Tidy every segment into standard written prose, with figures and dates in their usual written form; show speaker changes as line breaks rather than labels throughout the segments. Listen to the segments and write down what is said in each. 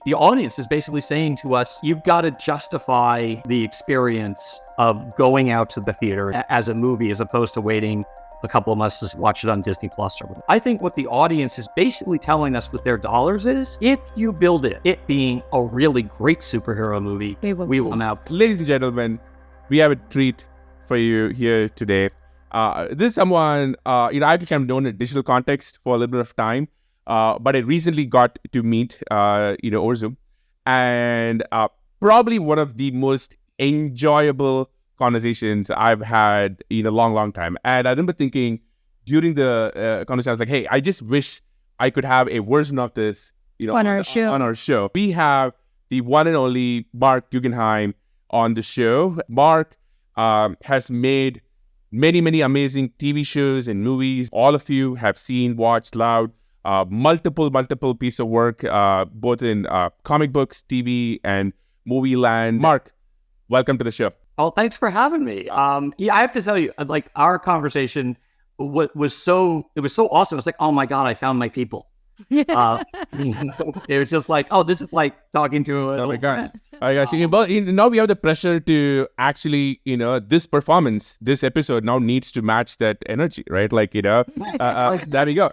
The audience is basically saying to us, you've got to justify the experience of going out to the theater as a movie as opposed to waiting a couple of months to watch it on Disney Plus or whatever. I think what the audience is basically telling us with their dollars is, if you build it being a really great superhero movie, we will come out.
Ladies and gentlemen, we have a treat for you here today. This is someone, I've kind of known in digital context for a little bit of time, but I recently got to meet, over Zoom, and probably one of the most enjoyable conversations I've had in a long, long time. And I remember thinking during the conversation, I was like, hey, I just wish I could have a version of this, on our show. We have the one and only Marc Guggenheim on the show. Marc has made many, many amazing TV shows and movies. All of you have seen, watched, loved, multiple piece of work, both in comic books, TV, and movie land. Marc, welcome to the show.
Oh, thanks for having me. I have to tell you, like, our conversation was so awesome. It's like, oh my God, I found my people. It was just like, oh, this is like talking to
oh my God. I got you. But now we have the pressure to actually, this performance, this episode now needs to match that energy, right? Like, there we go.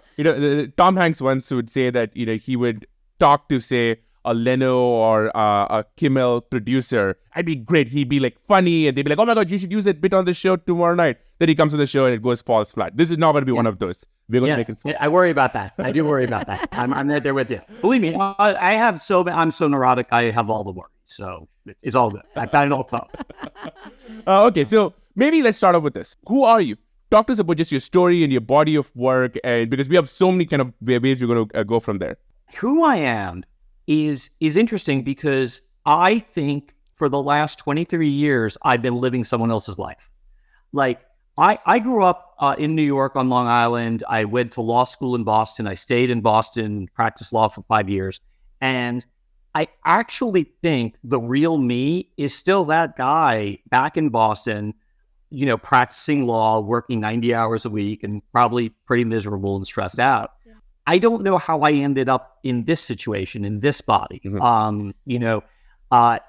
Tom Hanks once would say that, he would talk to, say, a Leno or a Kimmel producer. I'd be great. He'd be like funny, and they'd be like, oh my God, you should use that bit on the show tomorrow night. Then he comes on the show and it falls flat. This is not going to be one of those. We're going to make it.
I worry about that. I do worry about that. I'm right there with you. Believe me, I'm so neurotic. I have all the worries. So it's all good. I got it all covered.
Okay, so maybe let's start off with this. Who are you? Talk to us about just your story and your body of work, and because we have so many kind of ways we're going to go from there.
Who I am is interesting because I think for the last 23 years, I've been living someone else's life. Like, I grew up in New York on Long Island. I went to law school in Boston. I stayed in Boston, practiced law for 5 years. And I actually think the real me is still that guy back in Boston, practicing law, working 90 hours a week, and probably pretty miserable and stressed out. Yeah. I don't know how I ended up in this situation, in this body. Mm-hmm.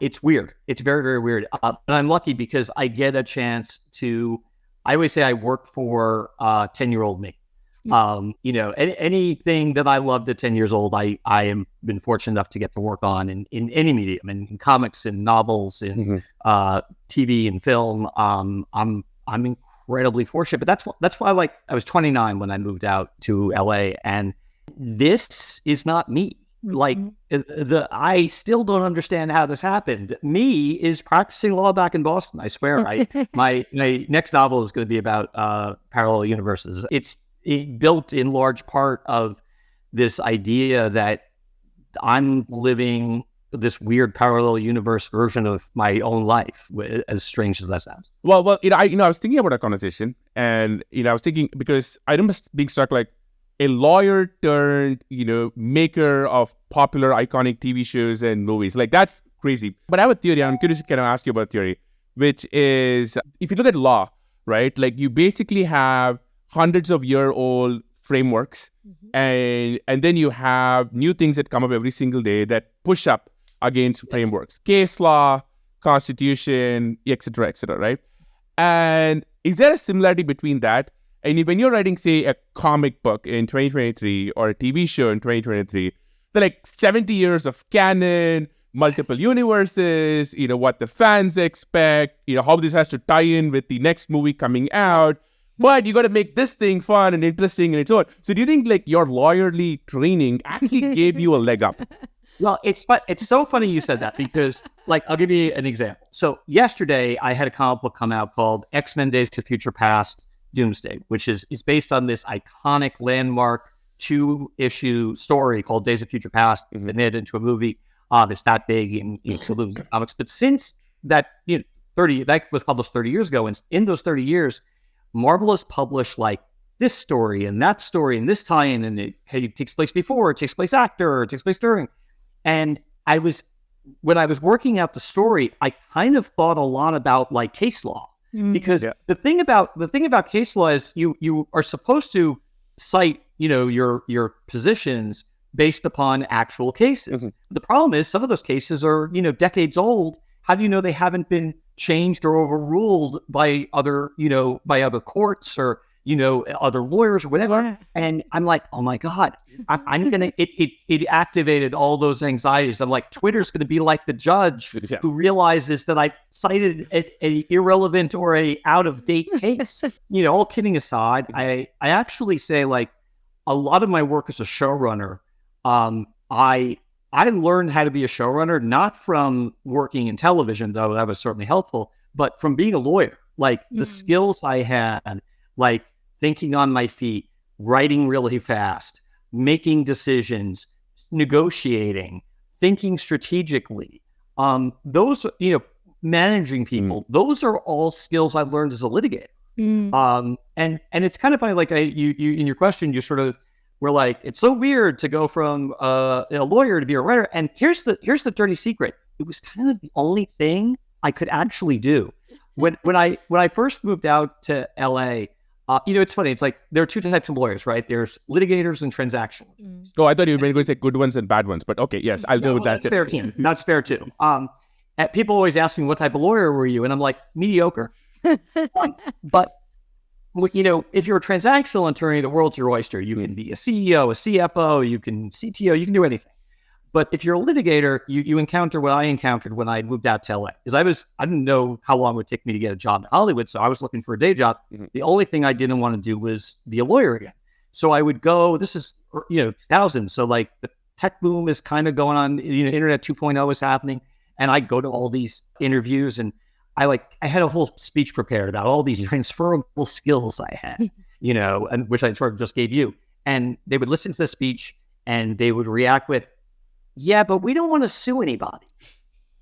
It's weird. It's very, very weird. But I'm lucky because I get a chance to, I always say I work for 10-year-old me. Anything that I loved at 10 years old, I am been fortunate enough to get to work on in any medium, in comics and novels and TV and film. I'm incredibly fortunate, but that's why I was 29 when I moved out to LA, and this is not me. Like, I still don't understand how this happened. Me is practicing law back in Boston. I swear. My next novel is going to be about parallel universes. It's built in large part of this idea that I'm living this weird parallel universe version of my own life, as strange as that sounds.
Well, I was thinking about a conversation, and I was thinking, because I remember being struck, like, a lawyer turned, maker of popular iconic TV shows and movies. Like, that's crazy. But I have a theory, and I'm curious to kind of ask you about theory, which is, if you look at law, right, like, you basically have hundreds of year-old frameworks, and then you have new things that come up every single day that push up against frameworks. Case law, constitution, et cetera, right? And is there a similarity between that? And when you're writing, say, a comic book in 2023 or a TV show in 2023, they're like 70 years of canon, multiple universes, what the fans expect, how this has to tie in with the next movie coming out. But you got to make this thing fun and interesting and its own. So do you think, like, your lawyerly training actually gave you a leg up?
Well, it's so funny you said that, because, like, I'll give you an example. So yesterday I had a comic book come out called X-Men Days to Future Past Doomsday, which is based on this iconic landmark 2-issue story called Days of Future Past, that made it into a movie. It's that big in comics. But since that, that was published 30 years ago, and in those 30 years, Marvel has published like this story and that story and this tie-in, and it takes place before, it takes place after, or it takes place during. And when I was working out the story, I kind of thought a lot about, like, case law. Because the thing about case law is you are supposed to cite, your positions based upon actual cases. The problem is some of those cases are, decades old. How do you know they haven't been changed or overruled by other courts or, other lawyers or whatever? And I'm like, oh my God, I'm going to, it activated all those anxieties. I'm like, Twitter's going to be like the judge who realizes that I cited an irrelevant or a out of date case. All kidding aside, I actually say, like, a lot of my work as a showrunner, I learned how to be a showrunner, not from working in television, though that was certainly helpful, but from being a lawyer. Like the skills I had, like thinking on my feet, writing really fast, making decisions, negotiating, thinking strategically. Those, managing people, those are all skills I've learned as a litigator. And it's kind of funny, like you in your question, you sort of were like, it's so weird to go from a lawyer to be a writer. And here's the dirty secret. It was kind of the only thing I could actually do. When I first moved out to LA, it's funny. It's like there are two types of lawyers, right? There's litigators and transactional.
Oh, I thought you were going to say good ones and bad ones, but okay, yes, I'll go with that.
That's fair too. That's fair too. People always ask me, what type of lawyer were you? And I'm like, mediocre. But if you're a transactional attorney, the world's your oyster. You can be a CEO, a CFO, you can CTO, you can do anything. But if you're a litigator, you encounter what I encountered when I moved out to LA. Because I didn't know how long it would take me to get a job in Hollywood, so I was looking for a day job. The only thing I didn't want to do was be a lawyer again. So I would go, this is, 2000. So like the tech boom is kind of going on, Internet 2.0 is happening. And I go to all these interviews and I had a whole speech prepared about all these transferable skills I had, and which I sort of just gave you. And they would listen to the speech and they would react with, yeah, but we don't want to sue anybody.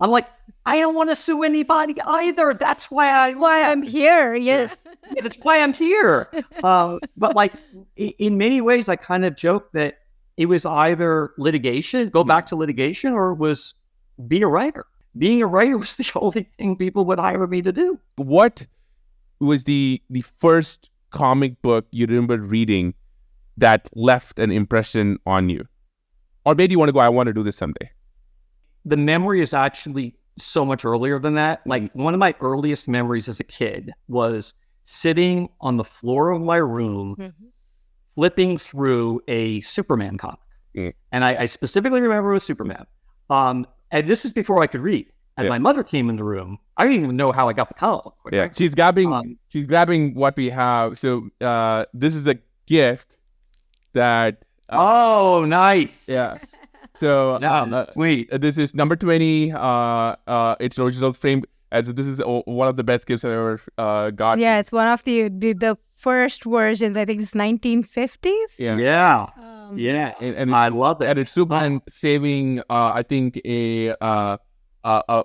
I'm like, I don't want to sue anybody either. That's why
I'm here. Yes.
Yeah, that's why I'm here. But like in many ways, I kind of joke that it was either litigation, go back to litigation, or it was be a writer. Being a writer was the only thing people would hire me to do.
What was the first comic book you remember reading that left an impression on you? Or maybe you want to go, I want to do this someday.
The memory is actually so much earlier than that. Like one of my earliest memories as a kid was sitting on the floor of my room, flipping through a Superman comic. And I specifically remember it was Superman. And this is before I could read. And my mother came in the room. I didn't even know how I got the comic.
Yeah, she's grabbing what we have. So this is a gift that...
oh, nice.
Yeah. So
sweet.
This is number 20. It's original frame. This is one of the best gifts I've ever got.
Yeah, it's one of the first versions. I think it's 1950s.
Yeah. And I love it.
And it's Superman saving, I think, a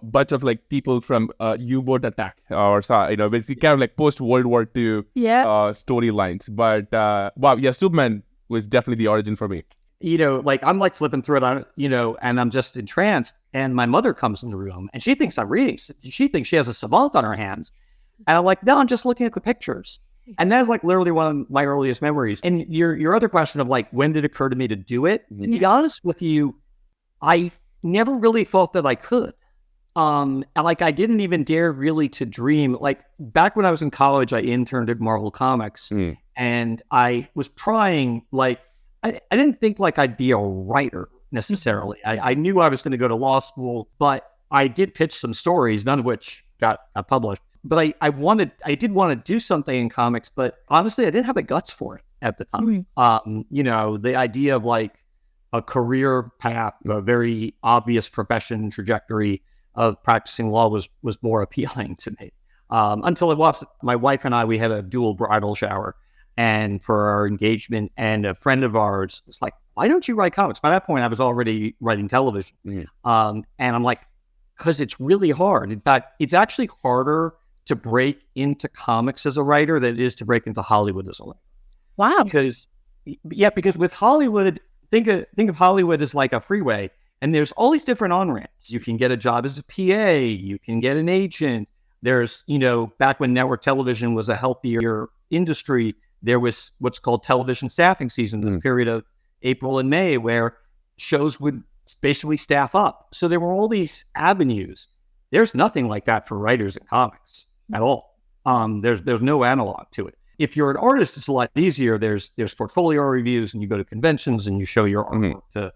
bunch of like people from U-boat attack or basically kind of like post World War II storylines. But wow, yeah, Superman was definitely the origin for me.
I'm like flipping through it, and I'm just entranced. And my mother comes in the room and she thinks I'm reading. She thinks she has a savant on her hands. And I'm like, no, I'm just looking at the pictures. And that's like literally one of my earliest memories. And your other question of like, when did it occur to me to do it? To be honest with you, I never really thought that I could. I didn't even dare really to dream. Like back when I was in college, I interned at Marvel Comics and I was trying, like, I didn't think like I'd be a writer necessarily. I knew I was going to go to law school, but I did pitch some stories, none of which got published. But I did want to do something in comics, but honestly, I didn't have the guts for it at the time. The idea of like a career path, a very obvious profession trajectory of practicing law was more appealing to me. Until it was, my wife and I, we had a dual bridal shower. And for our engagement, and a friend of ours was like, why don't you write comics? By that point, I was already writing television. And I'm like, because it's really hard. In fact, it's actually harder to break into comics as a writer than it is to break into Hollywood as a writer.
Wow.
Because with Hollywood, think of Hollywood as like a freeway, and there's all these different on-ramps. You can get a job as a PA, you can get an agent. There's, back when network television was a healthier industry, there was what's called television staffing season, this period of April and May, where shows would basically staff up. So there were all these avenues. There's nothing like that for writers in comics at all. There's no analog to it. If you're an artist, it's a lot easier. There's portfolio reviews, and you go to conventions and you show your artwork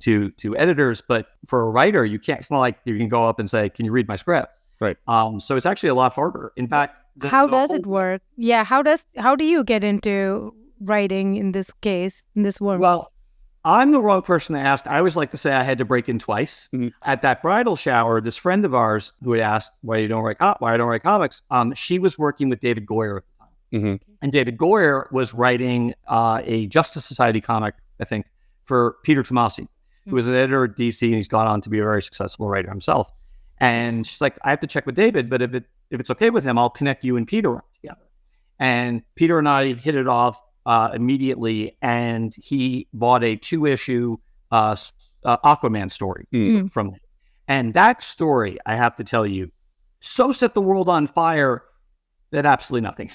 to editors. But for a writer, you can't. It's not like you can go up and say, "Can you read my script?"
Right.
So it's actually a lot harder. In fact,
how does it work? Yeah. How do you get into writing in this case, in this world?
Well, I'm the wrong person to ask. I always like to say I had to break in twice. Mm-hmm. At that bridal shower, this friend of ours who had asked why I don't write comics, she was working with David Goyer at the time. Mm-hmm. And David Goyer was writing a Justice Society comic, I think, for Peter Tomasi, who was an editor at DC, and he's gone on to be a very successful writer himself. And she's like, I have to check with David, but if it's okay with him, I'll connect you and Peter together. And Peter and I hit it off immediately, and he bought a 2-issue Aquaman story from me. And that story, I have to tell you, so set the world on fire that absolutely nothing.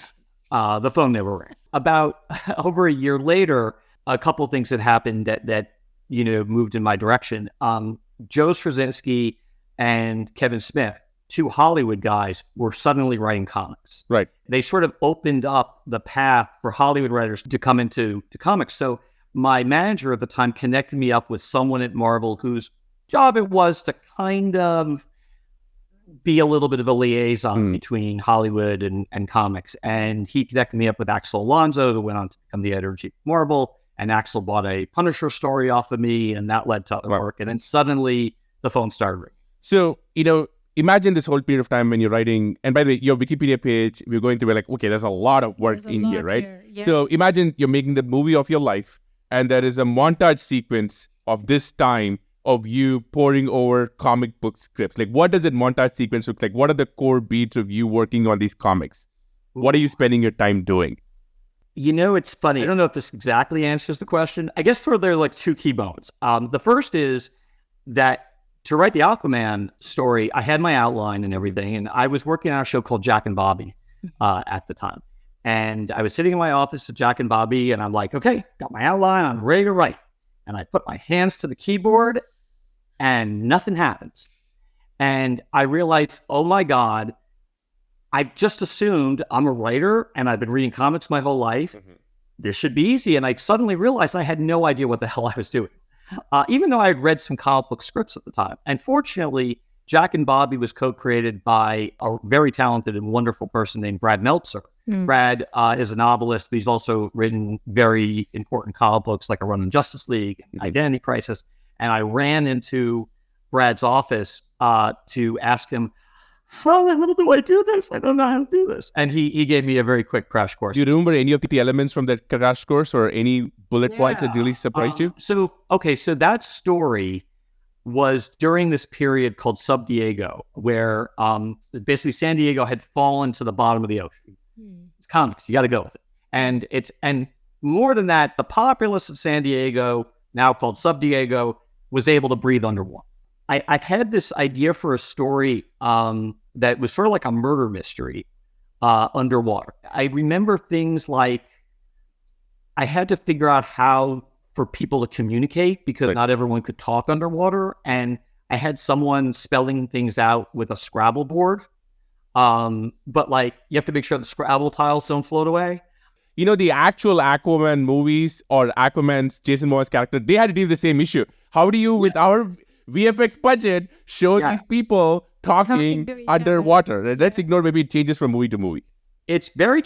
The phone never rang. About over a year later, a couple of things had happened that moved in my direction. Joe Straczynski and Kevin Smith, 2 Hollywood guys, were suddenly writing comics.
Right.
They sort of opened up the path for Hollywood writers to come into comics. So my manager at the time connected me up with someone at Marvel whose job it was to kind of be a little bit of a liaison between Hollywood and comics. And he connected me up with Axel Alonso, who went on to become the editor-in-chief of Marvel. And Axel bought a Punisher story off of me, and that led to other work. And then suddenly the phone started ringing.
So, imagine this whole period of time when you're writing, and by the way, your Wikipedia page, we're going through, we're like, okay, there's a lot of work in here, right? Yeah. So imagine you're making the movie of your life, and there is a montage sequence of this time of you poring over comic book scripts. Like, what does that montage sequence look like? What are the core beats of you working on these comics? What are you spending your time doing?
It's funny. I don't know if this exactly answers the question. I guess there are like 2 key moments. The first is that to write the Aquaman story, I had my outline and everything, and I was working on a show called Jack and Bobby at the time. And I was sitting in my office at Jack and Bobby, and I'm like, okay, got my outline, I'm ready to write. And I put my hands to the keyboard, and nothing happens. And I realized, oh my God, I just assumed I'm a writer, and I've been reading comics my whole life. Mm-hmm. This should be easy. And I suddenly realized I had no idea what the hell I was doing. Even though I had read some comic book scripts at the time. And fortunately, Jack and Bobby was co-created by a very talented and wonderful person named Brad Meltzer. Brad is a novelist, but he's also written very important comic books like A Run in Justice League, Identity Crisis. And I ran into Brad's office to ask him, how do I do this? I don't know how to do this. And he gave me a very quick crash course.
Do you remember any of the elements from that crash course or any bullet points that really surprised you?
So that story was during this period called Sub Diego, where basically San Diego had fallen to the bottom of the ocean. It's comics. You got to go with it. And more than that, the populace of San Diego, now called Sub Diego, was able to breathe underwater. I had this idea for a story that was sort of like a murder mystery underwater. I remember things like I had to figure out how for people to communicate because not everyone could talk underwater. And I had someone spelling things out with a Scrabble board. But like, you have to make sure the Scrabble tiles don't float away.
The actual Aquaman movies or Aquaman's Jason Momoa's character, they had to deal with the same issue. How do you, with our VFX budget, show these people talking underwater? Let's ignore maybe it changes from movie to movie.
It's very,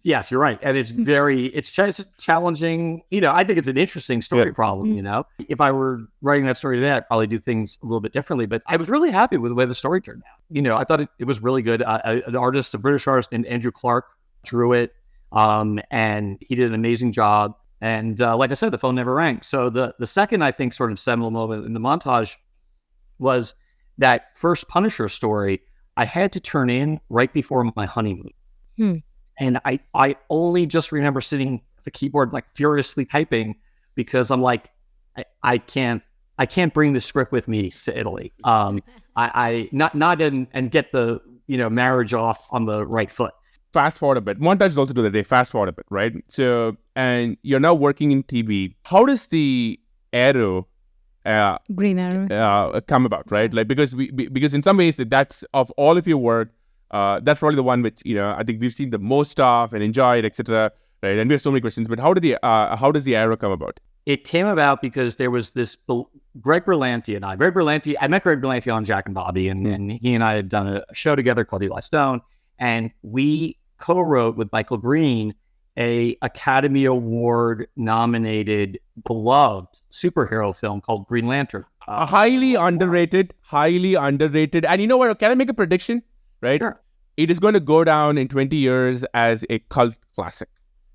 yes, you're right. And it's challenging. I think it's an interesting story problem, If I were writing that story today, I'd probably do things a little bit differently. But I was really happy with the way the story turned out. I thought it was really good. An artist, a British artist named Andrew Clark, drew it. And he did an amazing job. And like I said, the phone never rang. So the second, I think, sort of seminal moment in the montage was that first Punisher story I had to turn in right before my honeymoon. And I only just remember sitting at the keyboard, like furiously typing because I'm like, I can't bring the script with me to Italy. I not get the, marriage off on the right foot.
Fast forward a bit. Montages also do that. They fast forward a bit, right? So, and you're now working in TV. How does the Arrow
Green Arrow.
come about, right? Like because because in some ways that's of all of your work, that's probably the one which I think we've seen the most of and enjoyed, etc. Right? And we have so many questions. But how does the Arrow come about?
It came about because there was this Greg Berlanti and I. I met Greg Berlanti on Jack and Bobby, and he and I had done a show together called Eli Stone, and we co-wrote with Michael Green a Academy Award nominated, beloved superhero film called Green Lantern.
Highly underrated. And you know what? Can I make a prediction? Right?
Sure.
It is going to go down in 20 years as a cult classic.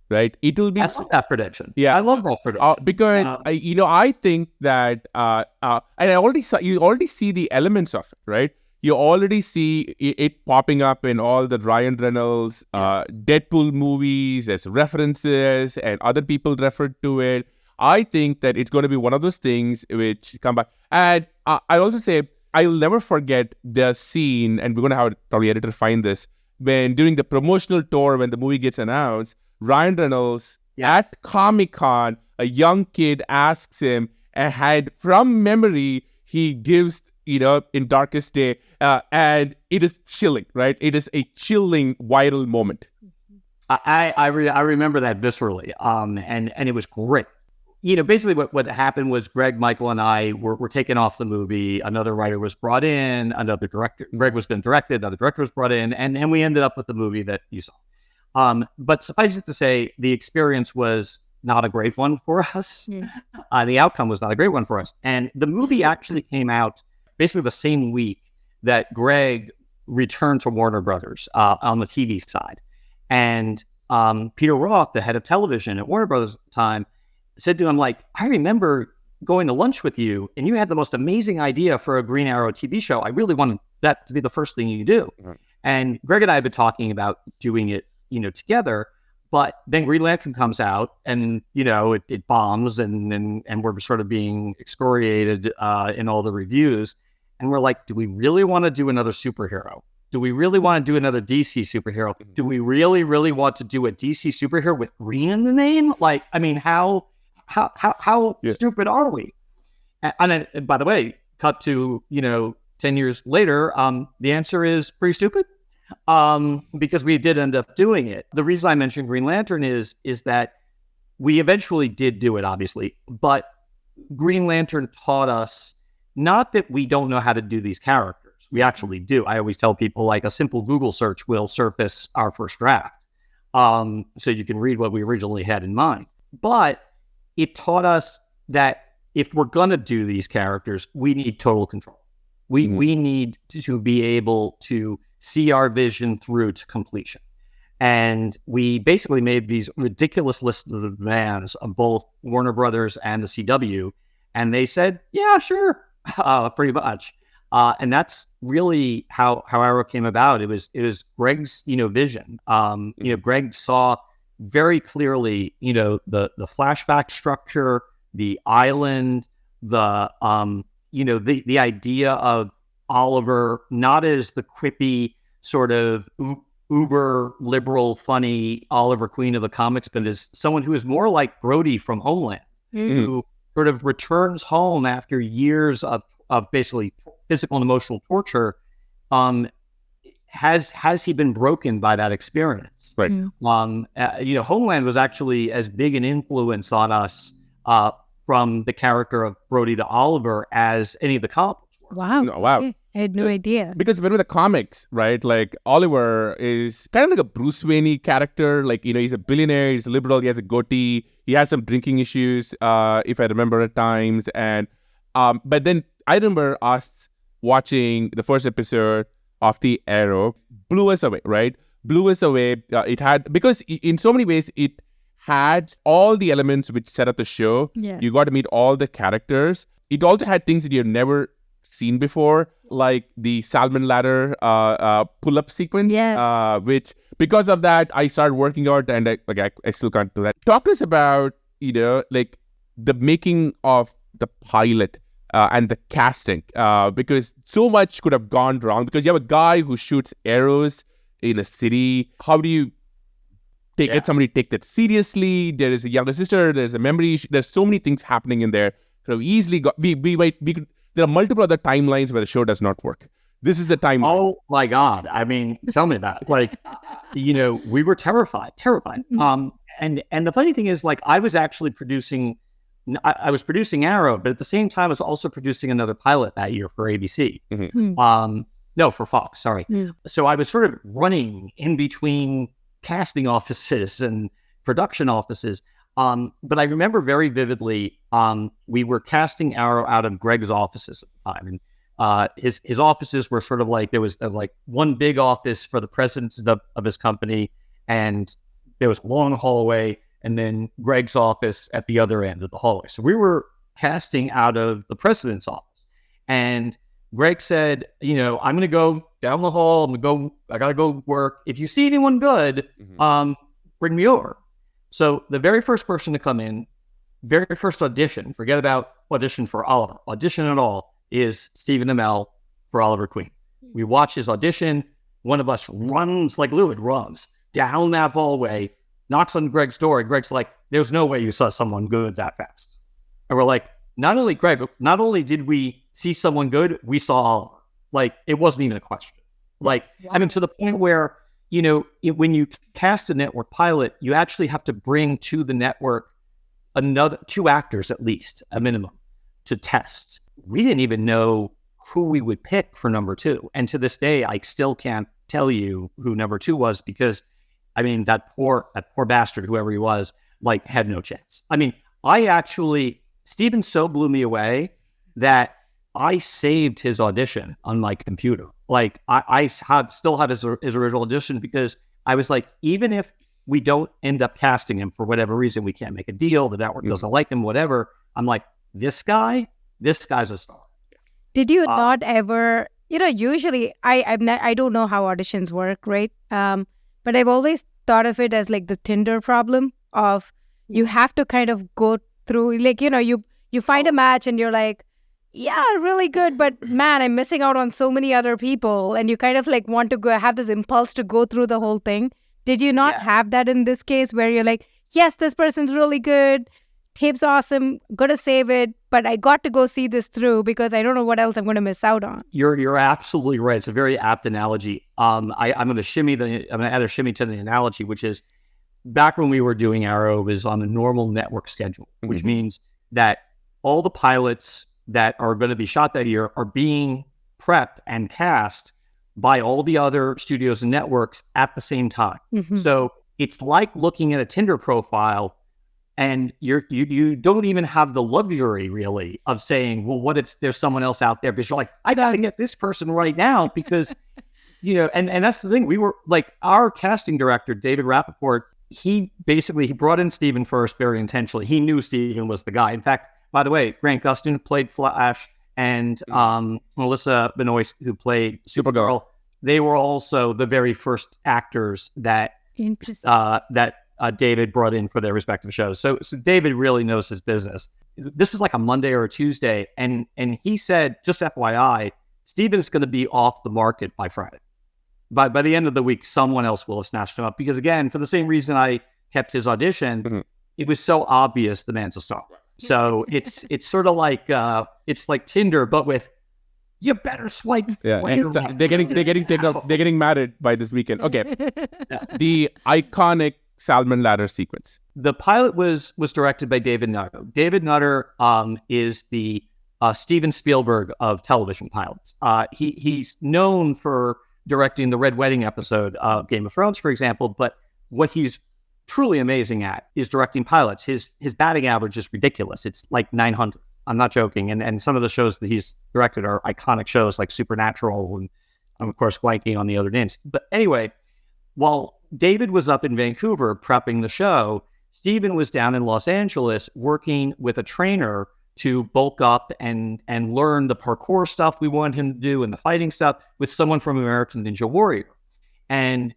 Right? It will be.
I love that prediction.
Yeah,
I love that prediction
because I think that, and you already see the elements of it, right? You already see it popping up in all the Ryan Reynolds, Deadpool movies as references, and other people referred to it. I think that it's going to be one of those things which come back. And I also say I'll never forget the scene, and we're going to have probably editor find this, when during the promotional tour when the movie gets announced, Ryan Reynolds at Comic-Con, a young kid asks him, and from memory, he gives, in Darkest Day, and it is chilling, right? It is a chilling viral moment.
I remember that viscerally, and it was great. Basically what happened was Greg, Michael, and I were taken off the movie. Another writer was brought in, another director. Greg was going to direct it, another director was brought in, and we ended up with the movie that you saw. But suffice it to say, the experience was not a great one for us. The outcome was not a great one for us. And the movie actually came out basically the same week that Greg returned to Warner Brothers on the TV side. And Peter Roth, the head of television at Warner Brothers at the time, said to him, like, I remember going to lunch with you, and you had the most amazing idea for a Green Arrow TV show. I really wanted that to be the first thing you do. Mm-hmm. And Greg and I have been talking about doing it together, but then Green Lantern comes out and, it bombs and we're sort of being excoriated in all the reviews. And we're like, do we really want to do another superhero? Do we really want to do another DC superhero? Do we really, really want to do a DC superhero with green in the name? Like, I mean, how stupid are we? And then, by the way, cut to, 10 years later, the answer is pretty stupid. Because we did end up doing it. The reason I mentioned Green Lantern is that we eventually did do it, obviously, but Green Lantern taught us not that we don't know how to do these characters. We actually do. I always tell people, like, a simple Google search will surface our first draft. So you can read what we originally had in mind. But it taught us that if we're going to do these characters, we need total control. We need to be able to see our vision through to completion. And we basically made these ridiculous lists of demands of both Warner Brothers and the CW. And they said, yeah, sure, pretty much. And that's really how Arrow came about. It was Greg's, vision. Greg saw very clearly, the flashback structure, the island, the idea of Oliver, not as the quippy sort of uber liberal, funny Oliver Queen of the comics, but as someone who is more like Brody from Homeland, who sort of returns home after years of basically physical and emotional torture. Has he been broken by that experience?
Right.
Homeland was actually as big an influence on us from the character of Brody to Oliver as any of the comics were.
Wow.
Wow.
Okay. I had no idea.
Because when with the comics, right, like Oliver is kind of like a Bruce Wayne character. Like, he's a billionaire, he's a liberal, he has a goatee, he has some drinking issues, if I remember at times. And but then I remember us watching the first episode of The Arrow, blew us away, right? Blew us away. It had, because in so many ways, it had all the elements which set up the show.
Yeah.
You got to meet all the characters. It also had things that you've never seen before, like the salmon ladder pull-up sequence, which because of that I started working out, and I still can't do that. Talk to us about like the making of the pilot and the casting, because so much could have gone wrong, because you have a guy who shoots arrows in a city. How do you get somebody take that seriously? There is a younger sister, there's a memory issue. There's so many things happening in there. could have easily got. We could. There are multiple other timelines where the show does not work. This is the timeline.
Oh my God! I mean, tell me about it. Like, we were terrified. And the funny thing is, like, I was actually producing. I was producing Arrow, but at the same time, I was also producing another pilot that year for ABC. No, for Fox. Sorry. So I was sort of running in between casting offices and production offices. But I remember very vividly, we were casting Arrow out of Greg's offices at the time. And his offices were sort of like, there was like one big office for the president of his company, and there was a long hallway, and then Greg's office at the other end of the hallway. So we were casting out of the president's office. And Greg said, I'm going to go down the hall. I got to go work. If you see anyone good, bring me over. So the very first person to come in, very first audition, forget about audition for Oliver, audition at all, is Stephen Amell for Oliver Queen. We watch his audition. One of us runs, like Lewis runs, down that hallway, knocks on Greg's door, and Greg's like, there's no way you saw someone good that fast. And we're like, not only did we see someone good, we saw Oliver. Like, it wasn't even a question. Like, I mean, to the point where, when you cast a network pilot, you actually have to bring to the network two actors at least, a minimum, to test. We didn't even know who we would pick for number 2. And to this day, I still can't tell you who number 2 was, because I mean, that poor bastard, whoever he was, like, had no chance. I mean, Stephen so blew me away that I saved his audition on my computer. Like, I still have his original audition, because I was like, even if we don't end up casting him for whatever reason, we can't make a deal, the network doesn't like him, whatever, I'm like, this guy's a star.
Did you not ever, usually I don't know how auditions work, right? But I've always thought of it as like the Tinder problem of you have to kind of go through, like, you find a match and you're like, yeah, really good, but man, I'm missing out on so many other people. And you kind of like want to have this impulse to go through the whole thing. Did you not have that in this case, where you're like, yes, this person's really good, tape's awesome, gonna save it, but I got to go see this through because I don't know what else I'm going to miss out on?
You're absolutely right. It's a very apt analogy. I'm going to add a shimmy to the analogy, which is, back when we were doing Arrow, it was on a normal network schedule, which means that all the pilots that are going to be shot that year are being prepped and cast by all the other studios and networks at the same time. So it's like looking at a Tinder profile, and you don't even have the luxury, really, of saying, well, what if there's someone else out there? Because you're like, I got to get this person right now, because, and that's the thing. We were like, our casting director, David Rappaport, he brought in Stephen first very intentionally. He knew Stephen was the guy. In fact, by the way, Grant Gustin, who played Flash, and Melissa Benoist, who played Supergirl, they were also the very first actors that David brought in for their respective shows. So David really knows his business. This was like a Monday or a Tuesday, and he said, just FYI, Stephen's going to be off the market by Friday. By the end of the week, someone else will have snatched him up, because, again, for the same reason I kept his audition, it was so obvious the man's a star. So it's sort of like it's like Tinder, but with, you better swipe.
Yeah, and they're getting married by this weekend. Okay, the iconic salmon ladder sequence.
The pilot was directed by David Nutter. David Nutter is the Steven Spielberg of television pilots. He's known for directing the Red Wedding episode of Game of Thrones, for example. But what he's truly amazing at is directing pilots. His batting average is ridiculous. It's like 900. I'm not joking. And some of the shows that he's directed are iconic shows like Supernatural, and I'm, of course, blanking on the other names. But anyway, while David was up in Vancouver prepping the show, Stephen was down in Los Angeles working with a trainer to bulk up and learn the parkour stuff we want him to do and the fighting stuff with someone from American Ninja Warrior. And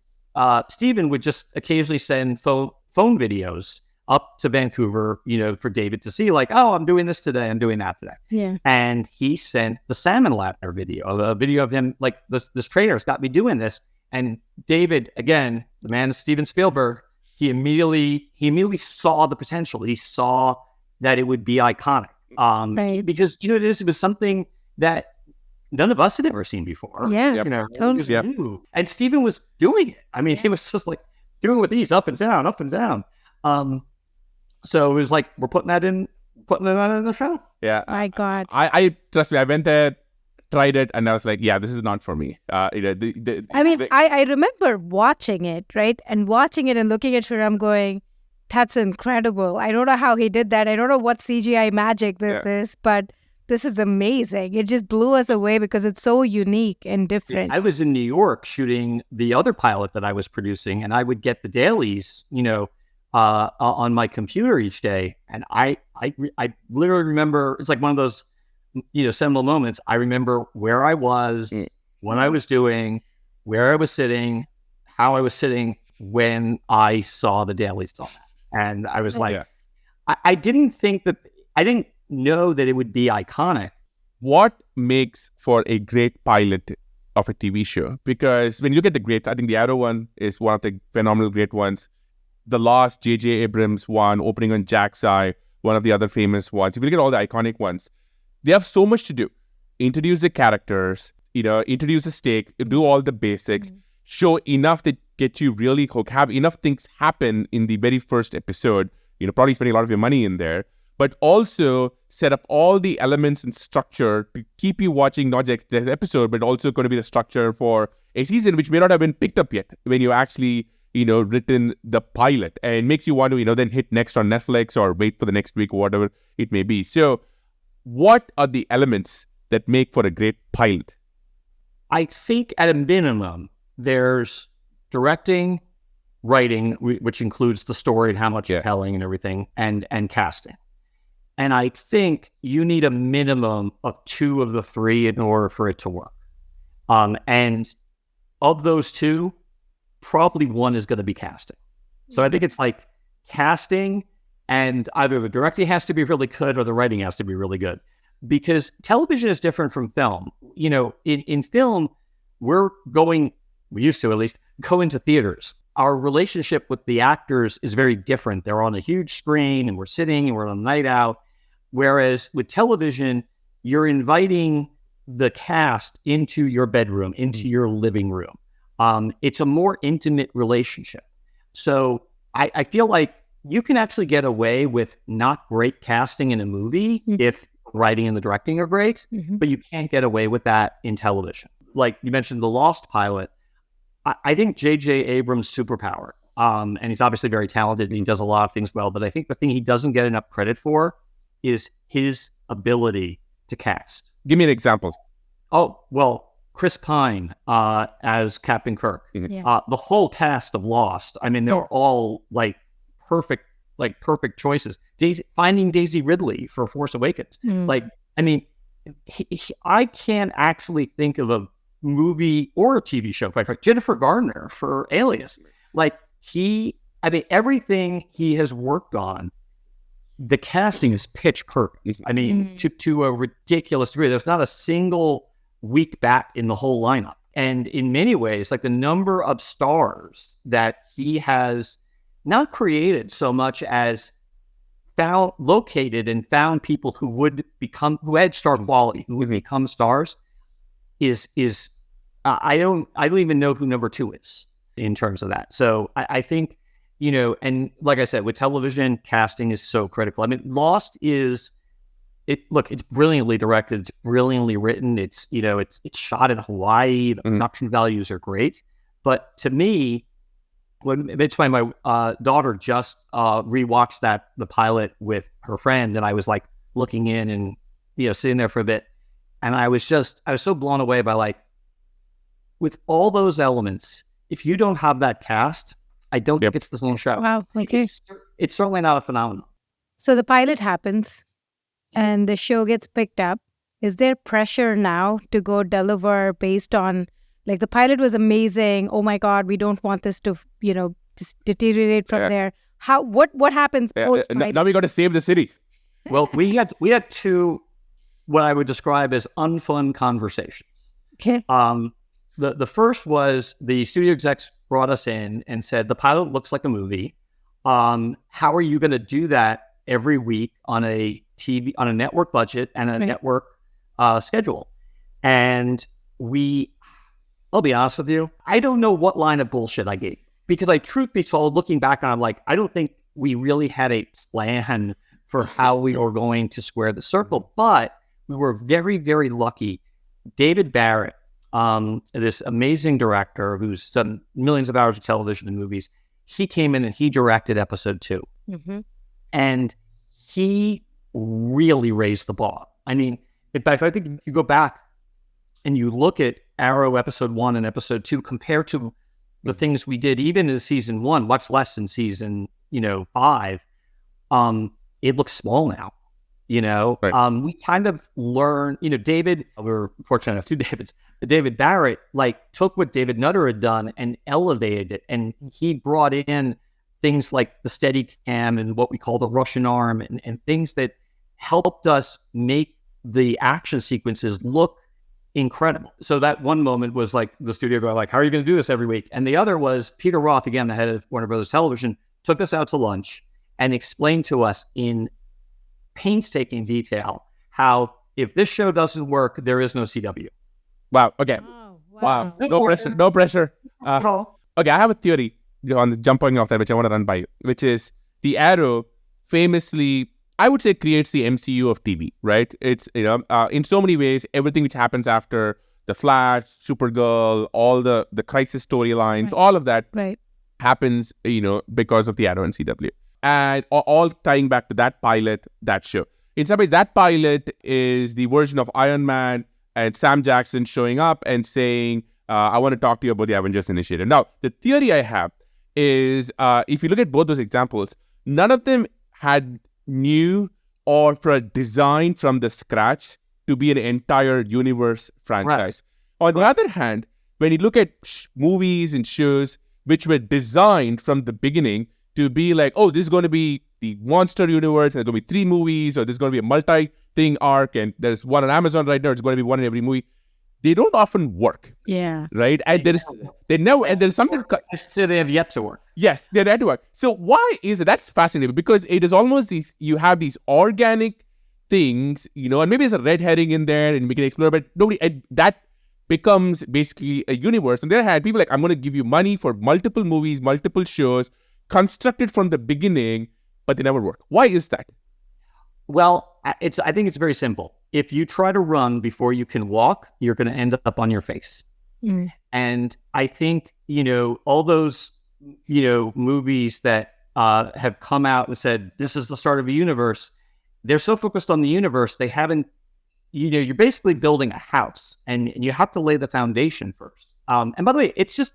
Stephen would just occasionally send phone videos up to Vancouver, for David to see, like, oh, I'm doing this today, I'm doing that today.
Yeah.
And he sent the salmon ladder video, a video of him, like, this trainer's got me doing this. And David, again, the man is Steven Spielberg, he immediately saw the potential. He saw that it would be iconic.
Right.
Because it was something that none of us had ever seen before.
Yeah, totally.
It was new. And Steven was doing it. I mean, he was just like doing it with ease, up and down, up and down. So it was like, we're putting it in the show.
Yeah.
My God.
I trust me, I went there, tried it, and I was like, yeah, this is not for me.
I remember watching it, right? And watching it and looking at Shriram going, that's incredible. I don't know how he did that. I don't know what CGI magic this is, but this is amazing. It just blew us away because it's so unique and different.
I was in New York shooting the other pilot that I was producing, and I would get the dailies, on my computer each day. And I literally remember, it's like one of those, seminal moments. I remember where I was, what I was doing, where I was sitting, how I was sitting when I saw the dailies on that. And I was like, I didn't know that it would be iconic.
What makes for a great pilot of a TV show? Because when you look at the greats, I think the Arrow one is one of the phenomenal great ones. The Lost, J.J. Abrams one, opening on Jack's Eye, one of the other famous ones. If you look at all the iconic ones, they have so much to do. Introduce the characters, introduce the stake, do all the basics, show enough that get you really hooked, have enough things happen in the very first episode, probably spending a lot of your money in there, but also set up all the elements and structure to keep you watching not just this episode, but also going to be the structure for a season which may not have been picked up yet when you actually, written the pilot, and makes you want to, then hit next on Netflix or wait for the next week or whatever it may be. So what are the elements that make for a great pilot?
I think at a minimum, there's directing, writing, which includes the story and how much you're telling and everything, and casting. And I think you need a minimum of 2 of the 3 in order for it to work. And of those 2, probably 1 is going to be casting. So I think it's like casting, and either the directing has to be really good or the writing has to be really good. Because television is different from film. In film, we used to at least, go into theaters. Our relationship with the actors is very different. They're on a huge screen and we're sitting and we're on a night out. Whereas with television, you're inviting the cast into your bedroom, into your living room. It's a more intimate relationship. So I feel like you can actually get away with not great casting in a movie if writing and the directing are great, but you can't get away with that in television. Like you mentioned the Lost pilot. I think J.J. Abrams' superpower, and he's obviously very talented and he does a lot of things well, but I think the thing he doesn't get enough credit for is his ability to cast.
Give me an example.
Oh, well, Chris Pine as Captain Kirk. The whole cast of Lost, I mean, they're all perfect choices. Finding Daisy Ridley for Force Awakens. I can't actually think of a movie or a TV show, quite frankly. Jennifer Garner for Alias. Everything he has worked on, the casting is pitch perfect. To a ridiculous degree. There's not a single weak bat in the whole lineup. And in many ways, the number of stars that he has not created so much as located and found people who had star quality, who would become stars, is I don't even know who number 2 is in terms of that. So I think, and like I said, with television, casting is so critical. Lost it's brilliantly directed, it's brilliantly written, it's shot in Hawaii, the production values are great. But to me, it's funny, my daughter just rewatched the pilot with her friend, and I was looking in and sitting there for a bit, and I was so blown away by with all those elements. If you don't have that cast, I don't think it's the same show.
Wow, okay.
It's certainly not a phenomenon.
So the pilot happens, and the show gets picked up. Is there pressure now to go deliver based on the pilot was amazing? Oh my God, we don't want this to just deteriorate from there. What happens post?
Now we got to save the city.
Well, we had 2 what I would describe as unfun conversations.
Okay.
The first was the studio execs brought us in and said, the pilot looks like a movie. How are you going to do that every week on a TV on a network budget and a network schedule. And I'll be honest with you, I don't know what line of bullshit I gave, because truth be told, looking back on it, I'm like, I don't think we really had a plan for how we were going to square the circle, but we were very, very lucky. David Barrett, this amazing director who's done millions of hours of television and movies, he came in and he directed episode 2.
Mm-hmm.
And he really raised the bar. I mean, in fact, I think if you go back and you look at Arrow episode 1 and episode 2 compared to the things we did even in season 1, much less in season 5, it looks small now.
Right.
We kind of learned, David, we were fortunate enough, 2 Davids, David Barrett, took what David Nutter had done and elevated it. And he brought in things like the steady cam and what we call the Russian arm and things that helped us make the action sequences look incredible. So that one moment was like the studio going like, how are you going to do this every week? And the other was Peter Roth, again, the head of Warner Brothers Television, took us out to lunch and explained to us in painstaking detail how if this show doesn't work, there is no CW.
Wow. Okay.
Oh,
Wow. No pressure. No pressure. Okay. I have a theory on the jumping off that, which I want to run by you, which is the Arrow famously, I would say, creates the MCU of TV, right? It's, in so many ways, everything which happens after The Flash, Supergirl, all the crisis storylines, all of that happens, because of the Arrow and CW. And all tying back to that pilot, that show. In some ways, that pilot is the version of Iron Man and Sam Jackson showing up and saying, I want to talk to you about the Avengers Initiative. Now, the theory I have is, if you look at both those examples, none of them had new or for a design from the scratch to be an entire universe franchise. Right. On the other hand, when you look at movies and shows which were designed from the beginning to be like, oh, this is going to be the monster universe, and there's going to be 3 movies, or there's going to be a multi-thing arc, and there's one on Amazon right now, it's going to be one in every movie. They don't often work.
Yeah.
Right? And there's something...
So they have yet to work.
Yes, they're yet to work. So why is it? That's fascinating, because it is almost you have these organic things, and maybe there's a red herring in there and we can explore, but that becomes basically a universe. On the other hand, people are like, I'm going to give you money for multiple movies, multiple shows, constructed from the beginning, but they never work. Why is that?
Well, I think it's very simple. If you try to run before you can walk, you're going to end up on your face. Mm. And I think, all those, movies that have come out and said, this is the start of a universe, they're so focused on the universe, they haven't, you're basically building a house and you have to lay the foundation first. And by the way, it's just,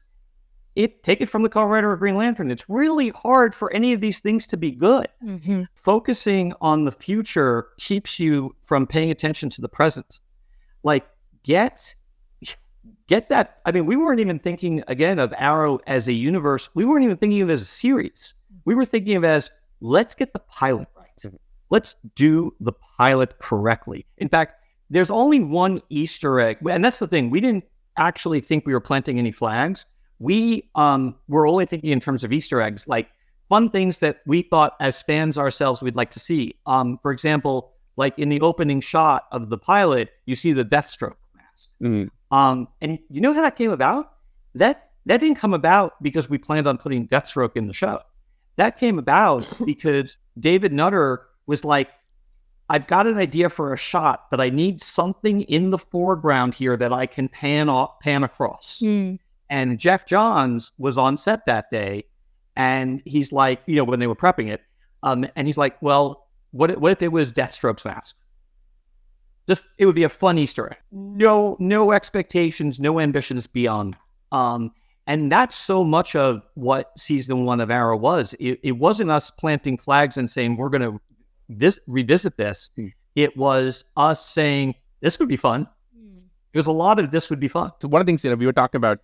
take it from the co-writer of Green Lantern. It's really hard for any of these things to be good. Mm-hmm. Focusing on the future keeps you from paying attention to the present. Get that. I mean, we weren't even thinking, again, of Arrow as a universe. We weren't even thinking of it as a series. We were thinking of it as, let's get the pilot right. Let's do the pilot correctly. In fact, there's only one Easter egg. And that's the thing. We didn't actually think we were planting any flags. We were only thinking in terms of Easter eggs, like fun things that we thought as fans ourselves we'd like to see. For example, like in the opening shot of the pilot, you see the Deathstroke mask. Mm-hmm. And you know how that came about? That didn't come about because we planned on putting Deathstroke in the show. That came about because David Nutter was like, I've got an idea for a shot, but I need something in the foreground here that I can pan across. Mm. And Jeff Johns was on set that day, and he's like, when they were prepping it, and he's like, well, what if it was Deathstroke's mask? It would be a fun Easter egg. No expectations, no ambitions beyond. And that's so much of what season 1 of Arrow was. It wasn't us planting flags and saying, we're going to revisit this. It was us saying, this would be fun. It was a lot of this would be fun.
So one of the things we were talking about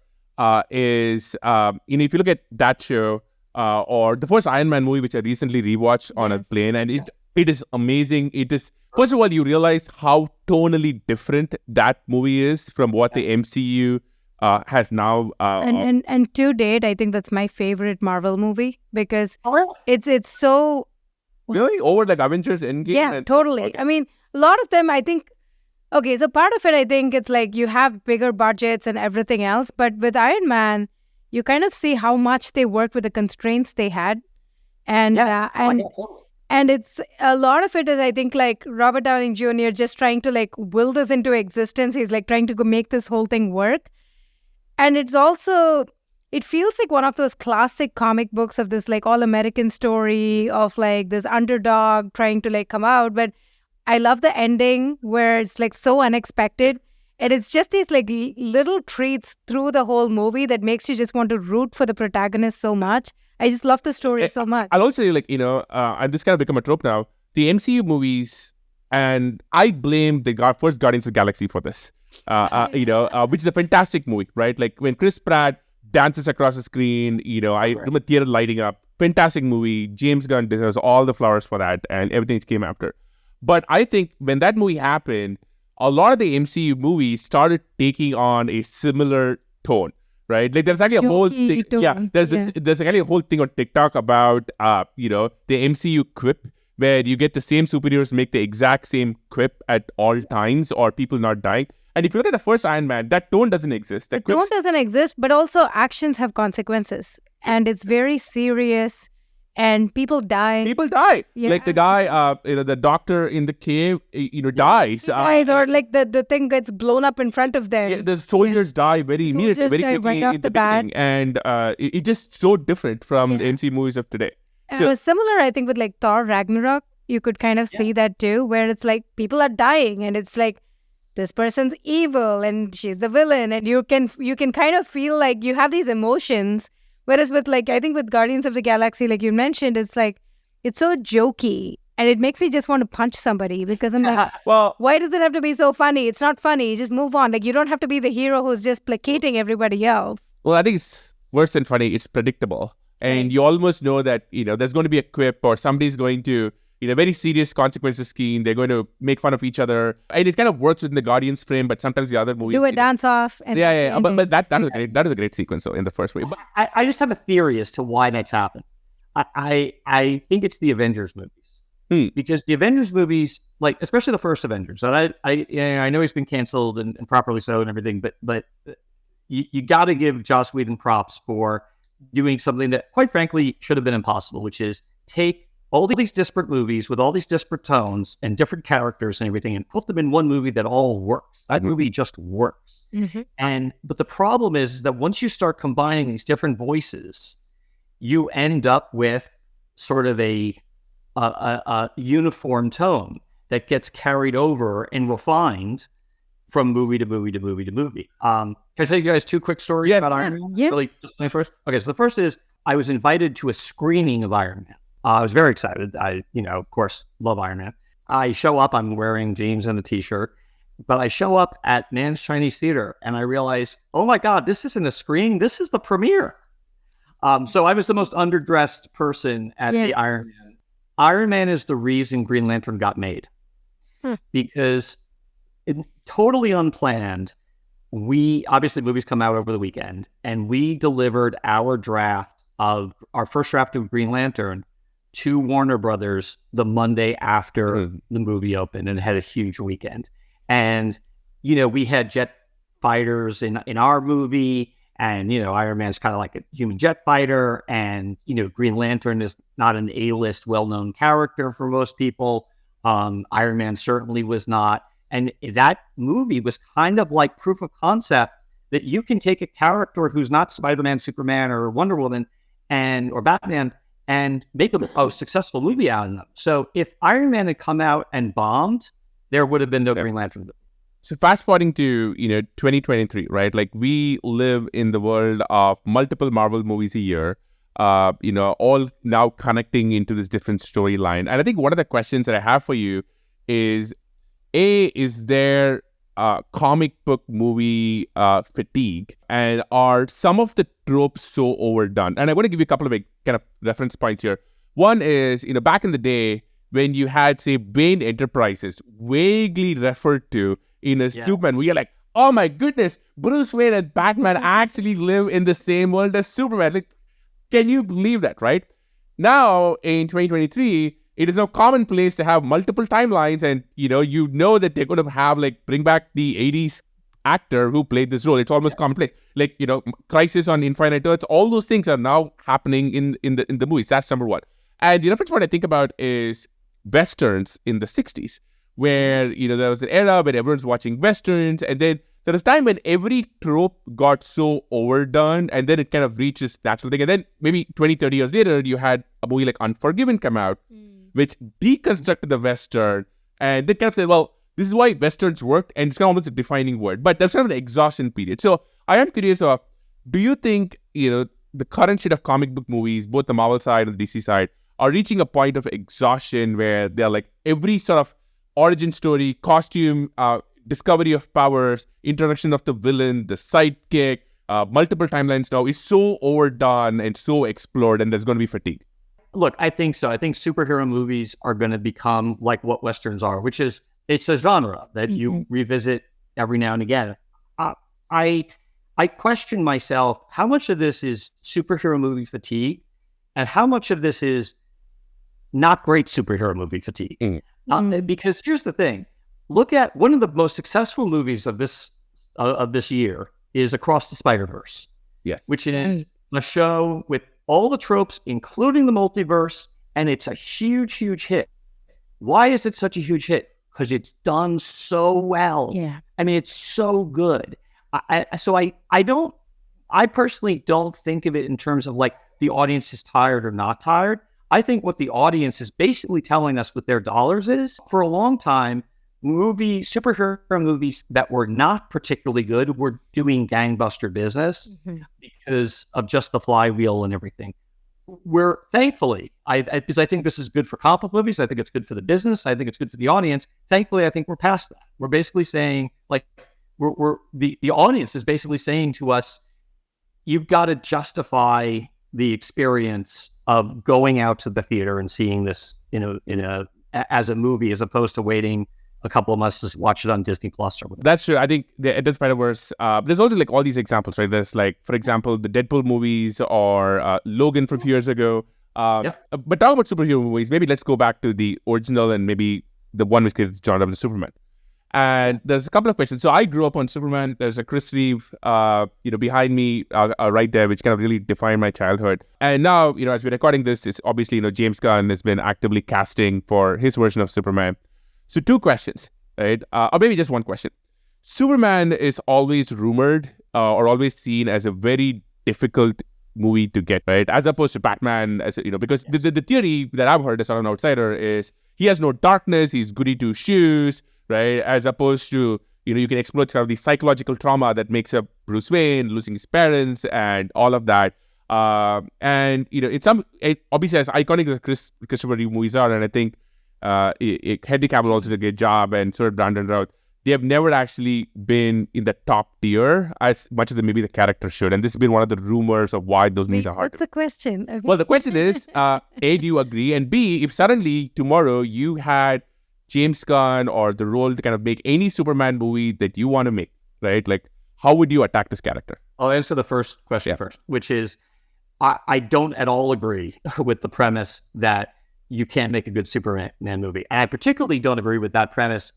is, if you look at that show or the first Iron Man movie, which I recently rewatched on a plane, and it is amazing. It is, first of all, you realize how tonally different that movie is from what the MCU has now.
And to date, I think that's my favorite Marvel movie because it's so
Really? Over like Avengers Endgame?
Yeah, totally.
Okay.
I mean, a lot of them, I think, okay, so part of it, I think it's like you have bigger budgets and everything else. But with Iron Man, you kind of see how much they worked with the constraints they had. And
Totally.
and it's a lot of it is, I think, like Robert Downey Jr. just trying to like will this into existence. He's like trying to go make this whole thing work. And it's also, it feels like one of those classic comic books of this like all-American story of like this underdog trying to like come out. But I love the ending where it's like so unexpected. And it's just these like little treats through the whole movie that makes you just want to root for the protagonist so much. I just love the story so much.
I'll also say, like, and this kind of become a trope now, the MCU movies, and I blame the first Guardians of the Galaxy for this, which is a fantastic movie, right? Like when Chris Pratt dances across the screen, I remember theater lighting up. Fantastic movie. James Gunn deserves all the flowers for that and everything that came after. But I think when that movie happened, a lot of the MCU movies started taking on a similar tone, right? Like there's actually a whole thing.
Tone.
Yeah, there's actually a whole thing on TikTok about the MCU quip, where you get the same superheroes make the exact same quip at all times, or people not dying. And if you look at the first Iron Man, that tone doesn't exist.
The tone doesn't exist, but also actions have consequences, and it's very serious. And people die.
People die.
Yeah.
Like the guy, the doctor in the cave, dies.
He dies, or like the thing gets blown up in front of them.
Yeah, the soldiers die very immediately, very quickly
right off
in the
bat.
beginning. And it's just so different from the MCU movies of today.
It was similar, I think, with like Thor Ragnarok. You could kind of see that too, where it's like people are dying, and it's like this person's evil, and she's the villain, and you can kind of feel like you have these emotions. Whereas with like, I think with Guardians of the Galaxy, like you mentioned, it's like, it's so jokey and it makes me just want to punch somebody because I'm like,
Well,
why does it have to be so funny? It's not funny. Just move on. Like you don't have to be the hero who's just placating everybody else.
I think it's worse than funny. It's predictable. And you almost know that, there's going to be a quip or somebody's going to, very serious consequences scheme. They're going to make fun of each other. And it kind of works within the Guardians frame, but sometimes the other movies...
Do a dance off. And
But that was great. That was a great sequence, though, in the first movie. But
I just have a theory as to why that's happened. I think it's the Avengers movies. Because the Avengers movies, like especially the first Avengers, and I know he's been canceled and properly so and everything, but you got to give Joss Whedon props for doing something that, quite frankly, should have been impossible, which is take all these disparate movies with all these disparate tones and different characters and everything and put them in one movie that all works. That movie just works. But the problem is that once you start combining these different voices, you end up with sort of a uniform tone that gets carried over and refined from movie to movie to movie to movie. Can I tell you guys two quick stories about Iron Man?
Yeah.
Really, just first. Okay, so the first is I was invited to a screening of Iron Man. I was very excited. I, of course, love Iron Man. I show up, I'm wearing jeans and a t-shirt, but I show up at Nan's Chinese Theater and I realize, oh my God, this isn't a screening. This is the premiere. So I was the most underdressed person at the Iron Man. Iron Man is the reason Green Lantern got made. Because totally unplanned, obviously movies come out over the weekend and we delivered our first draft of Green Lantern to Warner Brothers the Monday after the movie opened and had a huge weekend. And, we had jet fighters in our movie and, Iron Man's kind of like a human jet fighter and, Green Lantern is not an A-list well-known character for most people. Iron Man certainly was not. And that movie was kind of like proof of concept that you can take a character who's not Spider-Man, Superman, or Wonder Woman or Batman and make a successful movie out of them. So if Iron Man had come out and bombed, there would have been no Green Lantern.
So fast forwarding to 2023, right? Like we live in the world of multiple Marvel movies a year, all now connecting into this different storyline. And I think one of the questions that I have for you is there comic book movie fatigue, and are some of the tropes so overdone? And I want to give you a couple of kind of reference points here. One is, back in the day when you had, say, Wayne Enterprises vaguely referred to in a Superman, where you're like, oh my goodness, Bruce Wayne and Batman actually live in the same world as Superman. Like, can you believe that, right? Now, in 2023, it is now commonplace to have multiple timelines, and that they're going to have bring back the 80s actor who played this role. It's almost commonplace. Crisis on Infinite Earths, all those things are now happening in the movies. That's number one. And the reference point I think about is Westerns in the 60s, where, there was an era where everyone's watching Westerns, and then there was a time when every trope got so overdone, and then it kind of reached this natural thing. And then maybe 20, 30 years later, you had a movie like Unforgiven come out, which deconstructed the Western, and they kind of said, well, this is why Westerns worked, and it's kind of almost a defining word. But there's kind of an exhaustion period. So I am curious of, do you think, the current state of comic book movies, both the Marvel side and the DC side, are reaching a point of exhaustion where they're like every sort of origin story, costume, discovery of powers, introduction of the villain, the sidekick, multiple timelines now is so overdone and so explored, and there's going to be fatigue?
Look, I think so. I think superhero movies are going to become like what Westerns are, which is it's a genre that you revisit every now and again. I question myself, how much of this is superhero movie fatigue and how much of this is not great superhero movie fatigue? Because here's the thing. Look at one of the most successful movies of this year is Across the Spider-Verse.
Yes.
Which is a show with all the tropes, including the multiverse, and it's a huge, huge hit. Why is it such a huge hit? Because it's done so well.
Yeah.
I mean, it's so good. I personally don't think of it in terms of like the audience is tired or not tired. I think what the audience is basically telling us with their dollars is, for a long time, superhero movies that were not particularly good were doing gangbuster business because of just the flywheel and everything. We're thankfully, because I think this is good for comic book movies. I think it's good for the business. I think it's good for the audience. Thankfully, I think we're past that. We're basically saying, like, the audience is basically saying to us, you've got to justify the experience of going out to the theater and seeing this as a movie, as opposed to waiting a couple of months to watch it on Disney Plus or whatever.
That's true. I think the Spider-Verse, there's also like all these examples, right? There's like, for example, the Deadpool movies or Logan from a few years ago. But talk about superhero movies. Maybe let's go back to the original and maybe the one which created the genre of the Superman. And there's a couple of questions. So I grew up on Superman. There's a Chris Reeve, behind me right there, which kind of really defined my childhood. And now, as we're recording this, it's obviously, James Gunn has been actively casting for his version of Superman. So two questions, right? Or maybe just one question. Superman is always rumored or always seen as a very difficult movie to get, right? As opposed to Batman, because the theory that I've heard as an outsider is he has no darkness, he's goody two shoes, right? As opposed to, you can explore kind of the psychological trauma that makes up Bruce Wayne, losing his parents and all of that. Obviously as iconic as Christopher Reeve movies are, and I think Henry Cavill also did a great job, and so did Brandon Routh. They have never actually been in the top tier as much as maybe the character should. And this has been one of the rumors of why those movies are hard.
What's the question? Okay.
Well, the question is, A, do you agree? And B, if suddenly tomorrow you had James Gunn or the role to kind of make any Superman movie that you want to make, right? Like, how would you attack this character?
I'll answer the first question first, which is, I don't at all agree with the premise that you can't make a good Superman movie. And I particularly don't agree with that premise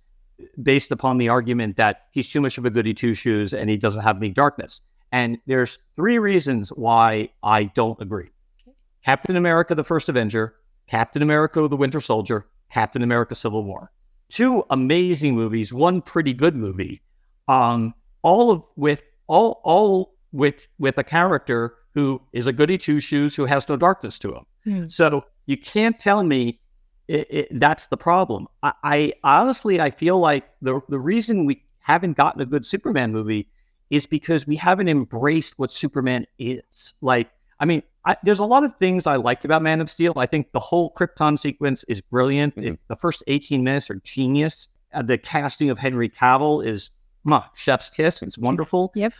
based upon the argument that he's too much of a goody two-shoes and he doesn't have any darkness. And there's three reasons why I don't agree. Captain America, the First Avenger, Captain America, the Winter Soldier, Captain America, Civil War. Two amazing movies, one pretty good movie, all with a character who is a goody two-shoes who has no darkness to him. So you can't tell me that's the problem. I honestly feel like the reason we haven't gotten a good Superman movie is because we haven't embraced what Superman is. Like, I mean, there's a lot of things I liked about Man of Steel. I think the whole Krypton sequence is brilliant. The first 18 minutes are genius. The casting of Henry Cavill is chef's kiss. It's wonderful.
Yep.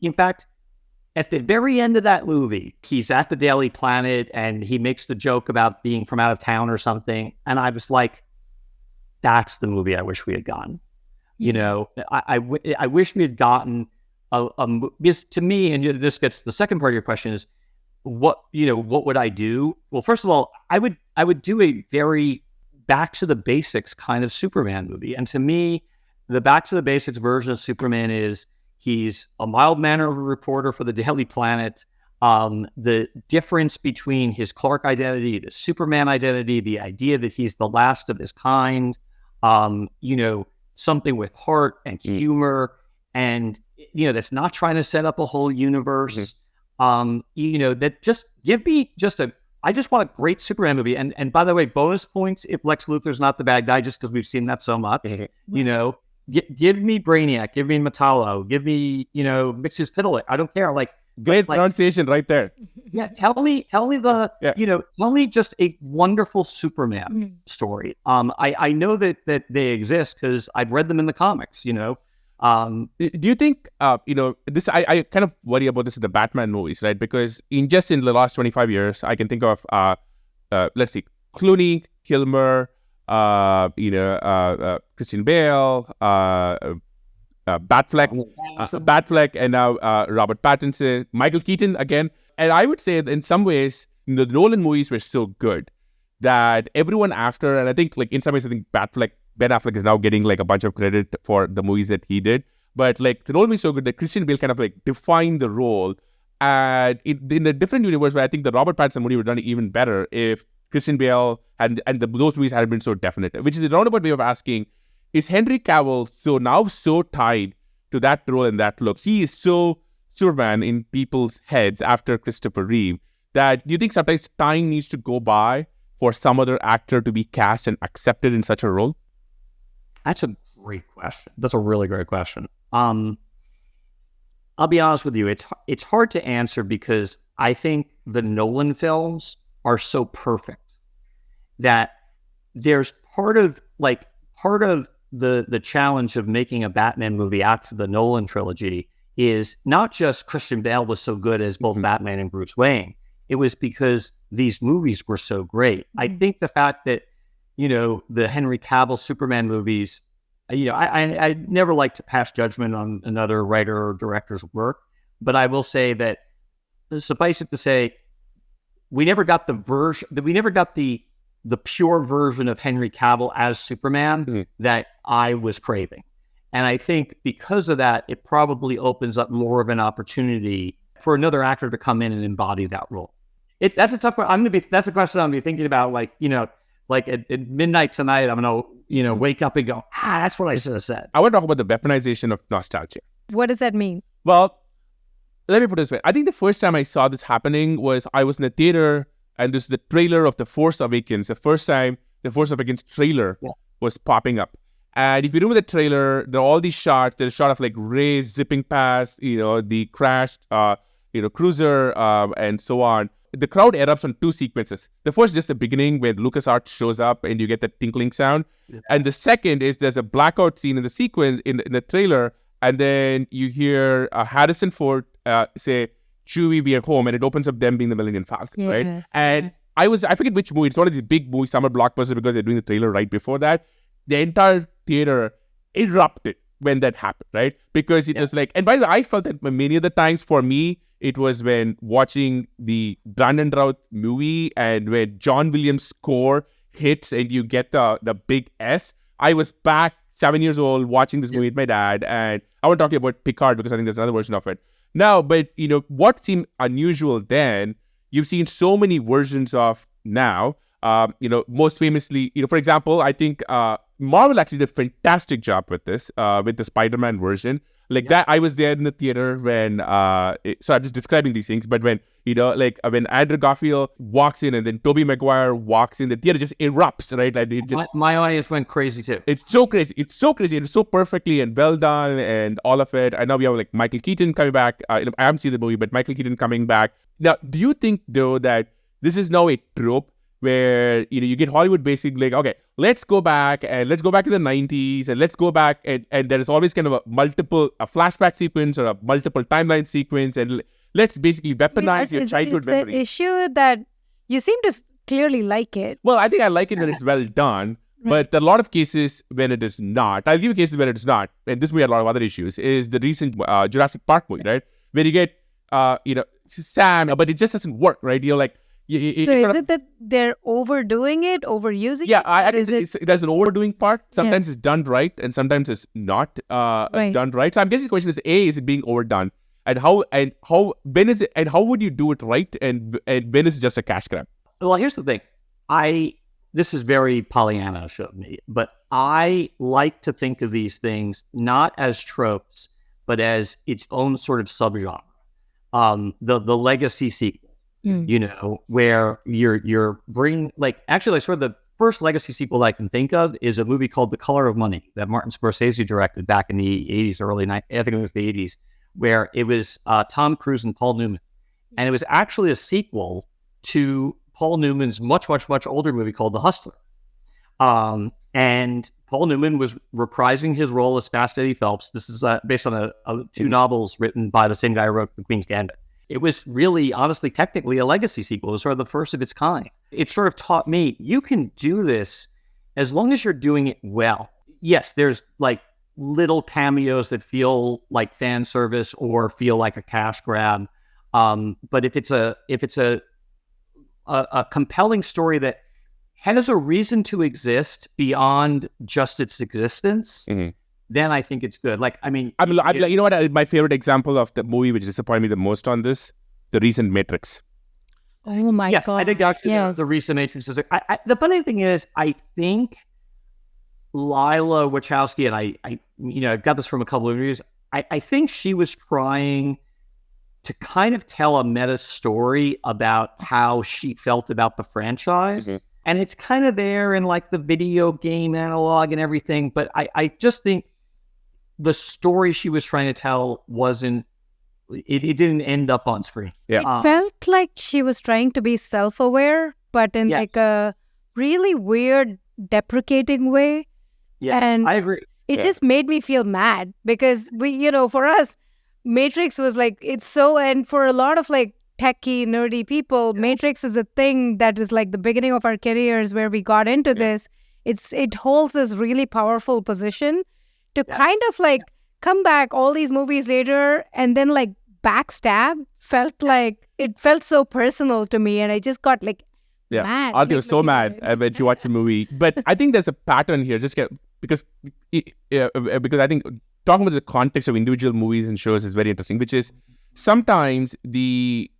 In fact, at the very end of that movie, he's at the Daily Planet and he makes the joke about being from out of town or something. And I was like, that's the movie I wish we had gotten. I wish we had gotten because to me, and this gets the second part of your question is, what would I do? Well, first of all, I would do a very back to the basics kind of Superman movie. And to me, the back to the basics version of Superman is he's a mild-mannered reporter for the Daily Planet. The difference between his Clark identity, the Superman identity, the idea that he's the last of his kind, something with heart and humor, and that's not trying to set up a whole universe. That just give me I just want a great Superman movie. And by the way, bonus points if Lex Luthor's not the bad guy, just because we've seen that so much. Give me Brainiac, give me Metallo, give me Mixes Fiddle. I don't care.
Great pronunciation right there.
Yeah, tell me just a wonderful Superman story. I know that they exist because I've read them in the comics.
Do you think this? I kind of worry about this in the Batman movies, right? Because in the last 25 years, I can think of let's see, Clooney, Kilmer, Christian Bale, Batfleck, and now Robert Pattinson, Michael Keaton again. And I would say that in some ways, the Nolan movies were so good that everyone after, and I think in some ways, I think Ben Affleck is now getting a bunch of credit for the movies that he did. But the Nolan movie is so good that Christian Bale kind of defined the role. And in a different universe where I think the Robert Pattinson movie would have done even better if Christian Bale and those movies hadn't been so definitive. Which is a roundabout way of asking, is Henry Cavill so tied to that role and that look? He is so Superman in people's heads after Christopher Reeve that you think sometimes time needs to go by for some other actor to be cast and accepted in such a role?
That's a great question. That's a really great question. I'll be honest with you. It's hard to answer because I think the Nolan films are so perfect that there's part of the challenge of making a Batman movie after the Nolan trilogy is not just Christian Bale was so good as both Batman and Bruce Wayne. It was because these movies were so great. I think the fact that, the Henry Cavill Superman movies, I never like to pass judgment on another writer or director's work, but I will say that suffice it to say, we never got the pure version of Henry Cavill as Superman that I was craving. And I think because of that, it probably opens up more of an opportunity for another actor to come in and embody that role. That's a tough one. That's a question I'm going to be thinking about, at midnight tonight, I'm going to, wake up and go, that's what I should have said.
I want to talk about the weaponization of nostalgia.
What does that mean?
Well, let me put it this way. I think the first time I saw this happening was I was in the theater and this is the trailer of The Force Awakens. The first time the Force Awakens trailer was popping up. And if you remember the trailer, there are all these shots. There's a shot of Rey zipping past, the crashed, cruiser, and so on. The crowd erupts on two sequences. The first is just the beginning where LucasArts shows up and you get the tinkling sound. Yeah. And the second is there's a blackout scene in the sequence in the trailer. And then you hear Harrison Ford say, Chewie, we are home. And it opens up them being the Millennium Falcon, right? And I forget which movie. It's one of these big movie summer blockbusters because they're doing the trailer right before that. The entire theater erupted when that happened, right? Because it was and by the way, I felt that many of the times for me, it was when watching the Brandon Routh movie and when John Williams' score hits and you get the big S. I was back 7 years old watching this movie with my dad, and I want to talk to you about Picard because I think there's another version of it. Now, but what seemed unusual then, you've seen so many versions of now. Most famously, for example, I think Marvel actually did a fantastic job with this, with the Spider-Man version. That, I was there in the theater when, so I'm just describing these things, but when, when Andrew Garfield walks in and then Tobey Maguire walks in, the theater just erupts, right?
My audience went crazy too.
It's so crazy. It's so crazy. And it's so perfectly and well done and all of it. I know we have Michael Keaton coming back. I haven't seen the movie, but Michael Keaton coming back. Now, do you think, though, that this is now a trope where, you get Hollywood basically okay, let's go back to the 90s and let's go back and there is always kind of a flashback sequence or a multiple timeline sequence and let's basically weaponize your childhood memories.
The issue that you seem to clearly like it.
Well, I think I like it when it's well done, but there are a lot of cases when it is not. I'll give you cases when it is not, and this movie had a lot of other issues, is the recent Jurassic Park movie, right? Where you get Sam, but it just doesn't work, right? You're like,
So is it that they're overdoing it, overusing
yeah,
it?
I guess there's an overdoing part. Sometimes it's done right, and sometimes it's not done right. So I guess the question is: A, is it being overdone, and how when is it, and how would you do it right, and when is it just a cash grab?
Well, here's the thing. This is very Pollyanna-ish of me, but I like to think of these things not as tropes, but as its own sort of subgenre. The legacy sequel. Where you're bringing, actually, sort of the first legacy sequel I can think of is a movie called The Color of Money that Martin Scorsese directed back in the 80s, I think it was the 80s, where it was Tom Cruise and Paul Newman. And it was actually a sequel to Paul Newman's much, much, much older movie called The Hustler. And Paul Newman was reprising his role as Fast Eddie Phelps. This is based on two novels written by the same guy who wrote The Queen's Gambit. It was really, honestly, technically a legacy sequel. It was sort of the first of its kind. It sort of taught me, you can do this as long as you're doing it well. Yes, there's little cameos that feel like fan service or feel like a cash grab. But if it's a compelling story that has a reason to exist beyond just its existence, then I think it's good.
You know what? My favorite example of the movie which disappointed me the most on this, the recent Matrix.
Oh my God!
I think actually the recent Matrix is. The funny thing is, I think Lila Wachowski, and I got this from a couple of interviews. I think she was trying to kind of tell a meta story about how she felt about the franchise. And it's kind of there in the video game analog and everything. But I just think the story she was trying to tell it didn't end up on screen.
Yeah. It felt like she was trying to be self-aware, but in a really weird, deprecating way.
Yeah, and I agree.
It just made me feel mad because for us, Matrix was and for a lot of techie, nerdy people, Matrix is a thing that is the beginning of our careers where we got into this. It holds this really powerful position to kind of come back all these movies later and then backstab it felt so personal to me, and I just got mad.
Aarti was so mad when she watched the movie. But I think there's a pattern here, because I think talking about the context of individual movies and shows is very interesting, which is sometimes the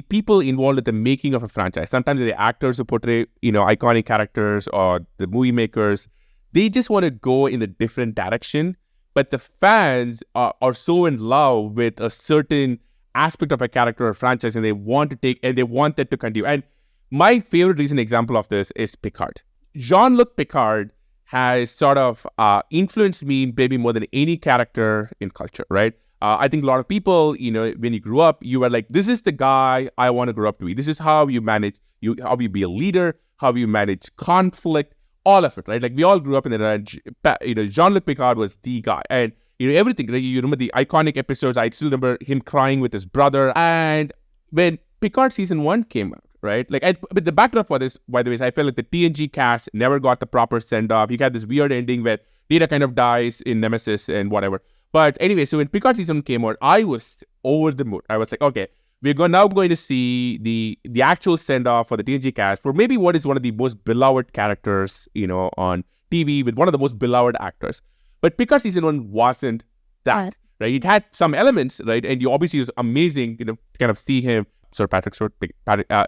people involved in the making of a franchise, sometimes the actors who portray, iconic characters, or the movie makers, they just want to go in a different direction. But the fans are so in love with a certain aspect of a character or franchise, and they want that to continue. And my favorite recent example of this is Picard. Jean-Luc Picard has sort of influenced me maybe more than any character in culture, right? I think a lot of people, when you grew up, you were like, this is the guy I want to grow up to be. This is how you manage, how you be a leader, how you manage conflict, all of it, right? We all grew up in the, Jean-Luc Picard was the guy. And, everything, right? You remember the iconic episodes. I still remember him crying with his brother. And when Picard season 1 came out, right? But the backdrop for this, by the way, is I felt like the TNG cast never got the proper send-off. You had this weird ending where Data kind of dies in Nemesis and whatever. But anyway, so when Picard season 1 came out, I was over the moon. I was like, okay, we're now going to see the actual send-off for the TNG cast for maybe what is one of the most beloved characters, on TV with one of the most beloved actors. But Picard season 1 wasn't that, right? It had some elements, right? And you obviously, it was amazing, to kind of see him, Sir Patrick Stewart,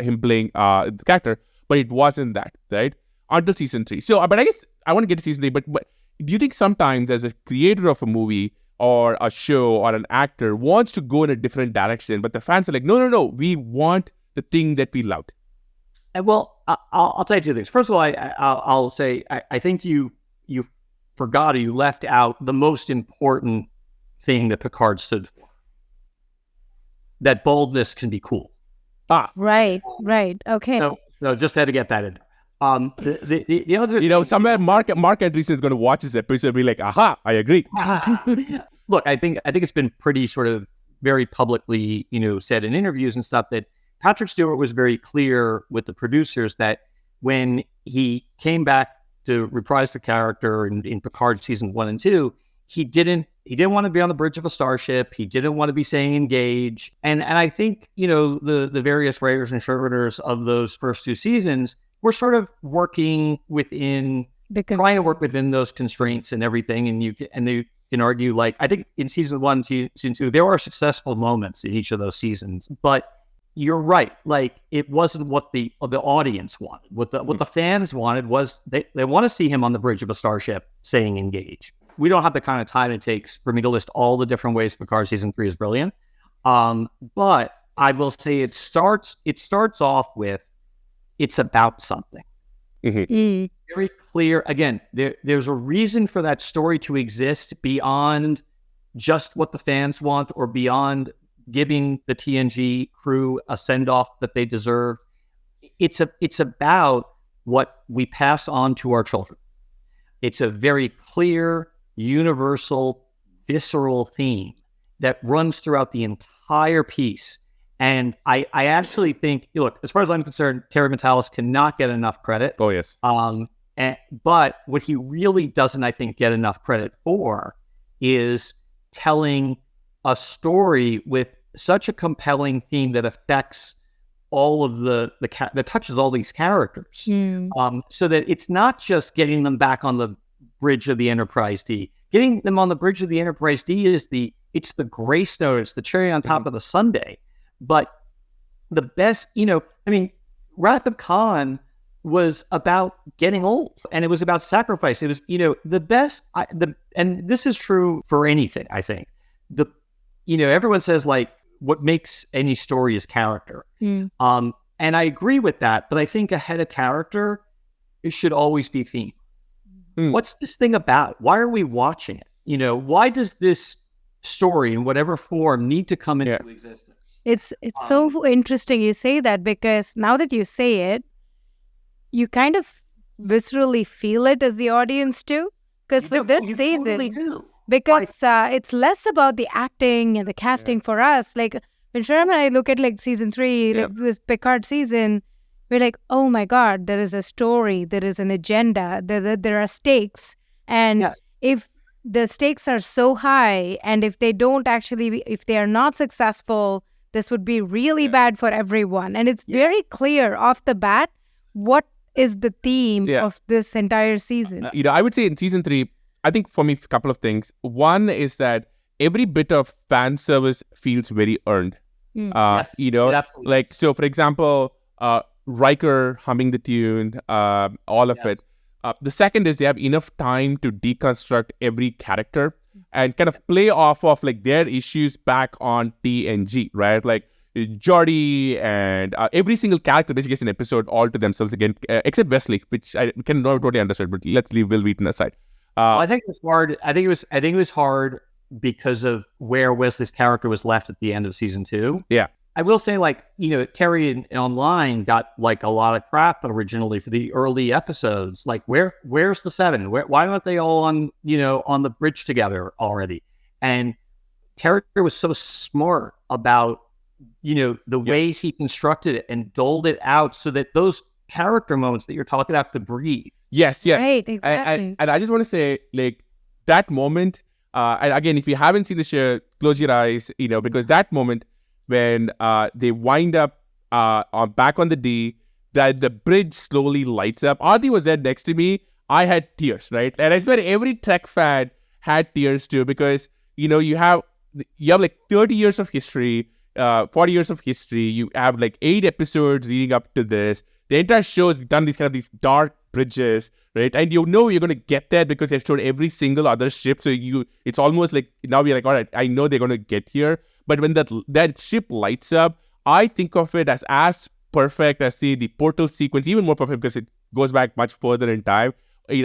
him playing the character, but it wasn't that, right? Until season 3. So, but I guess I want to get to season 3, but do you think sometimes as a creator of a movie or a show or an actor wants to go in a different direction, but the fans are like, no, we want the thing that we loved?
Well, I'll tell you two things. First of all, I'll say I think you forgot or you left out the most important thing that Picard stood for. That boldness can be cool.
Right. Okay.
So just had to get that in. The other,
somewhere Mark Andreessen is going to watch this episode and be like, aha, I agree.
Look, I think it's been pretty sort of very publicly, said in interviews and stuff that Patrick Stewart was very clear with the producers that when he came back to reprise the character in Picard season 1 and 2, he didn't want to be on the bridge of a starship. He didn't want to be saying engage. And I think, the various writers and showrunners of those first 2 seasons were sort of working within, trying to work within those constraints and everything. And you can argue, like, I think in season 1, season 2, there are successful moments in each of those seasons, but you're right. Like, it wasn't what the audience wanted. What the fans wanted was they want to see him on the bridge of a starship saying engage. We don't have the kind of time it takes for me to list all the different ways Picard season 3 is brilliant. But I will say it starts off with, it's about something. Very clear. Again, there's a reason for that story to exist beyond just what the fans want or beyond giving the TNG crew a send-off that they deserve. It's about what we pass on to our children. It's a very clear, universal, visceral theme that runs throughout the entire piece. And I actually think, look, as far as I'm concerned, Terry Matalas cannot get enough credit.
Oh, yes.
But what he really doesn't, I think, get enough credit for is telling a story with such a compelling theme that affects all of that touches all these characters. So that it's not just getting them back on the bridge of the Enterprise D. Getting them on the bridge of the Enterprise D it's the grace note, it's the cherry on top of the sundae. But the best, Wrath of Khan was about getting old, and it was about sacrifice. It was, the best, and this is true for anything, I think. Everyone says, like, what makes any story is character. And I agree with that, but I think ahead of character, it should always be theme. What's this thing about? Why are we watching it? Why does this story in whatever form need to come into existence?
It's so interesting you say that, because now that you say it, you kind of viscerally feel it as the audience too. Because with this season,
totally do.
Because it's less about the acting and the casting for us. Like, when Sharma and I look at, like, season 3, like, this Picard season, we're like, oh my God, there is a story, there is an agenda, there are stakes. And if the stakes are so high, and if they are not successful, this would be really bad for everyone. And it's very clear off the bat what is the theme of this entire season.
I would say in season 3, I think for me, a couple of things. One is that every bit of fan service feels very earned. Like, so for example, Riker humming the tune, all of it. The second is they have enough time to deconstruct every character and kind of play off of, like, their issues back on TNG, right? Like, Geordi and every single character basically gets an episode all to themselves again, except Wesley, which I can not totally understand, but let's leave Will Wheaton aside.
I think it was hard. I think it was hard because of where Wesley's character was left at the end of season 2.
Yeah.
I will say, like, Terry and Online got, like, a lot of crap originally for the early episodes. Like, where's the 7? Why aren't they all on the bridge together already? And Terry was so smart about, the ways he constructed it and doled it out so that those character moments that you're talking about could breathe.
Yes.
Right, exactly.
And I just want to say, like, that moment, and again, if you haven't seen the show, close your eyes, because that moment when they wind up back on the D, that the bridge slowly lights up. Adi was there next to me. I had tears, right? And I swear every Trek fan had tears too, because, you have like 30 years of history, 40 years of history. You have like 8 episodes leading up to this. The entire show has done these dark bridges, right? And you're going to get there because they've showed every single other ship. So it's almost like now we're like, all right, I know they're going to get here. But when that ship lights up, I think of it as perfect as the portal sequence, even more perfect because it goes back much further in time.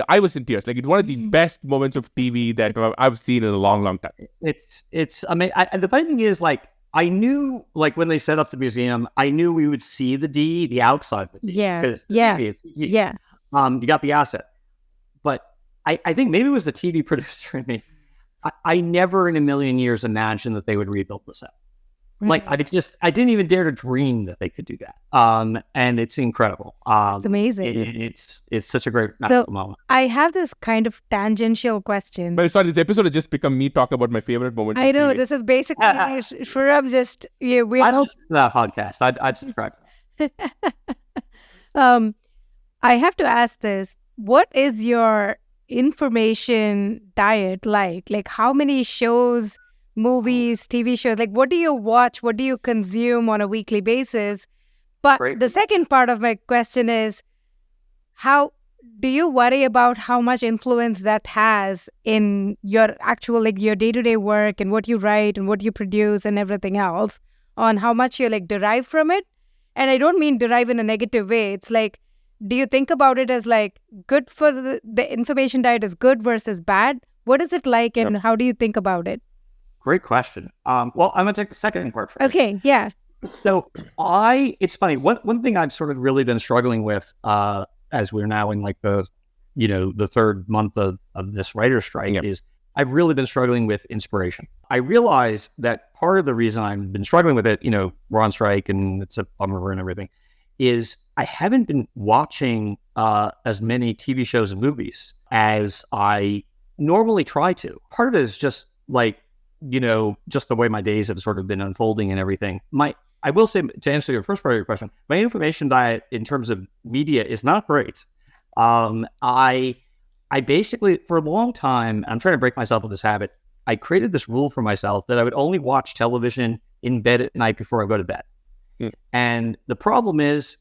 I was in tears. Like, it's one of the best moments of TV that I've seen in a long, long time.
It's amazing. The funny thing is, like, I knew, like, when they set up the museum, I knew we would see the D, the outside of the D.
Yeah.
You got the asset. But I think maybe it was the TV producer in me. I never in a million years imagined that they would rebuild the set. Like I didn't even dare to dream that they could do that. And it's incredible.
It's amazing.
It's such a great magical moment.
I have this kind of tangential question.
But sorry, this episode has just become me talking about my favorite moment.
I know this is basically Shurab just we
I'd listen to that podcast. I'd subscribe.
I have to ask this. What is your information diet like? Like how many shows, movies, TV shows, like what do you watch? What do you consume on a weekly basis? But the second part of my question is, how do you worry about how much influence that has in your actual, like your day-to-day work and what you write and what you produce and everything else, on how much you like derive from it? And I don't mean derive in a negative way. It's like, do you think about it as like good for the information diet is good versus bad? What is it like and how do you think about it?
Great question. Well, I'm going to take the second part first.
Okay, yeah.
So it's funny. One thing I've sort of really been struggling with as we're now in like the third month of this writer's strike is I've really been struggling with inspiration. I realize that part of the reason I've been struggling with it, we're on strike and it's a bummer and everything, is I haven't been watching as many TV shows and movies as I normally try to. Part of it is just like, just the way my days have sort of been unfolding and everything. I will say, to answer your first part of your question, my information diet in terms of media is not great. I basically, for a long time, I'm trying to break myself of this habit, I created this rule for myself that I would only watch television in bed at night before I go to bed. And the problem is,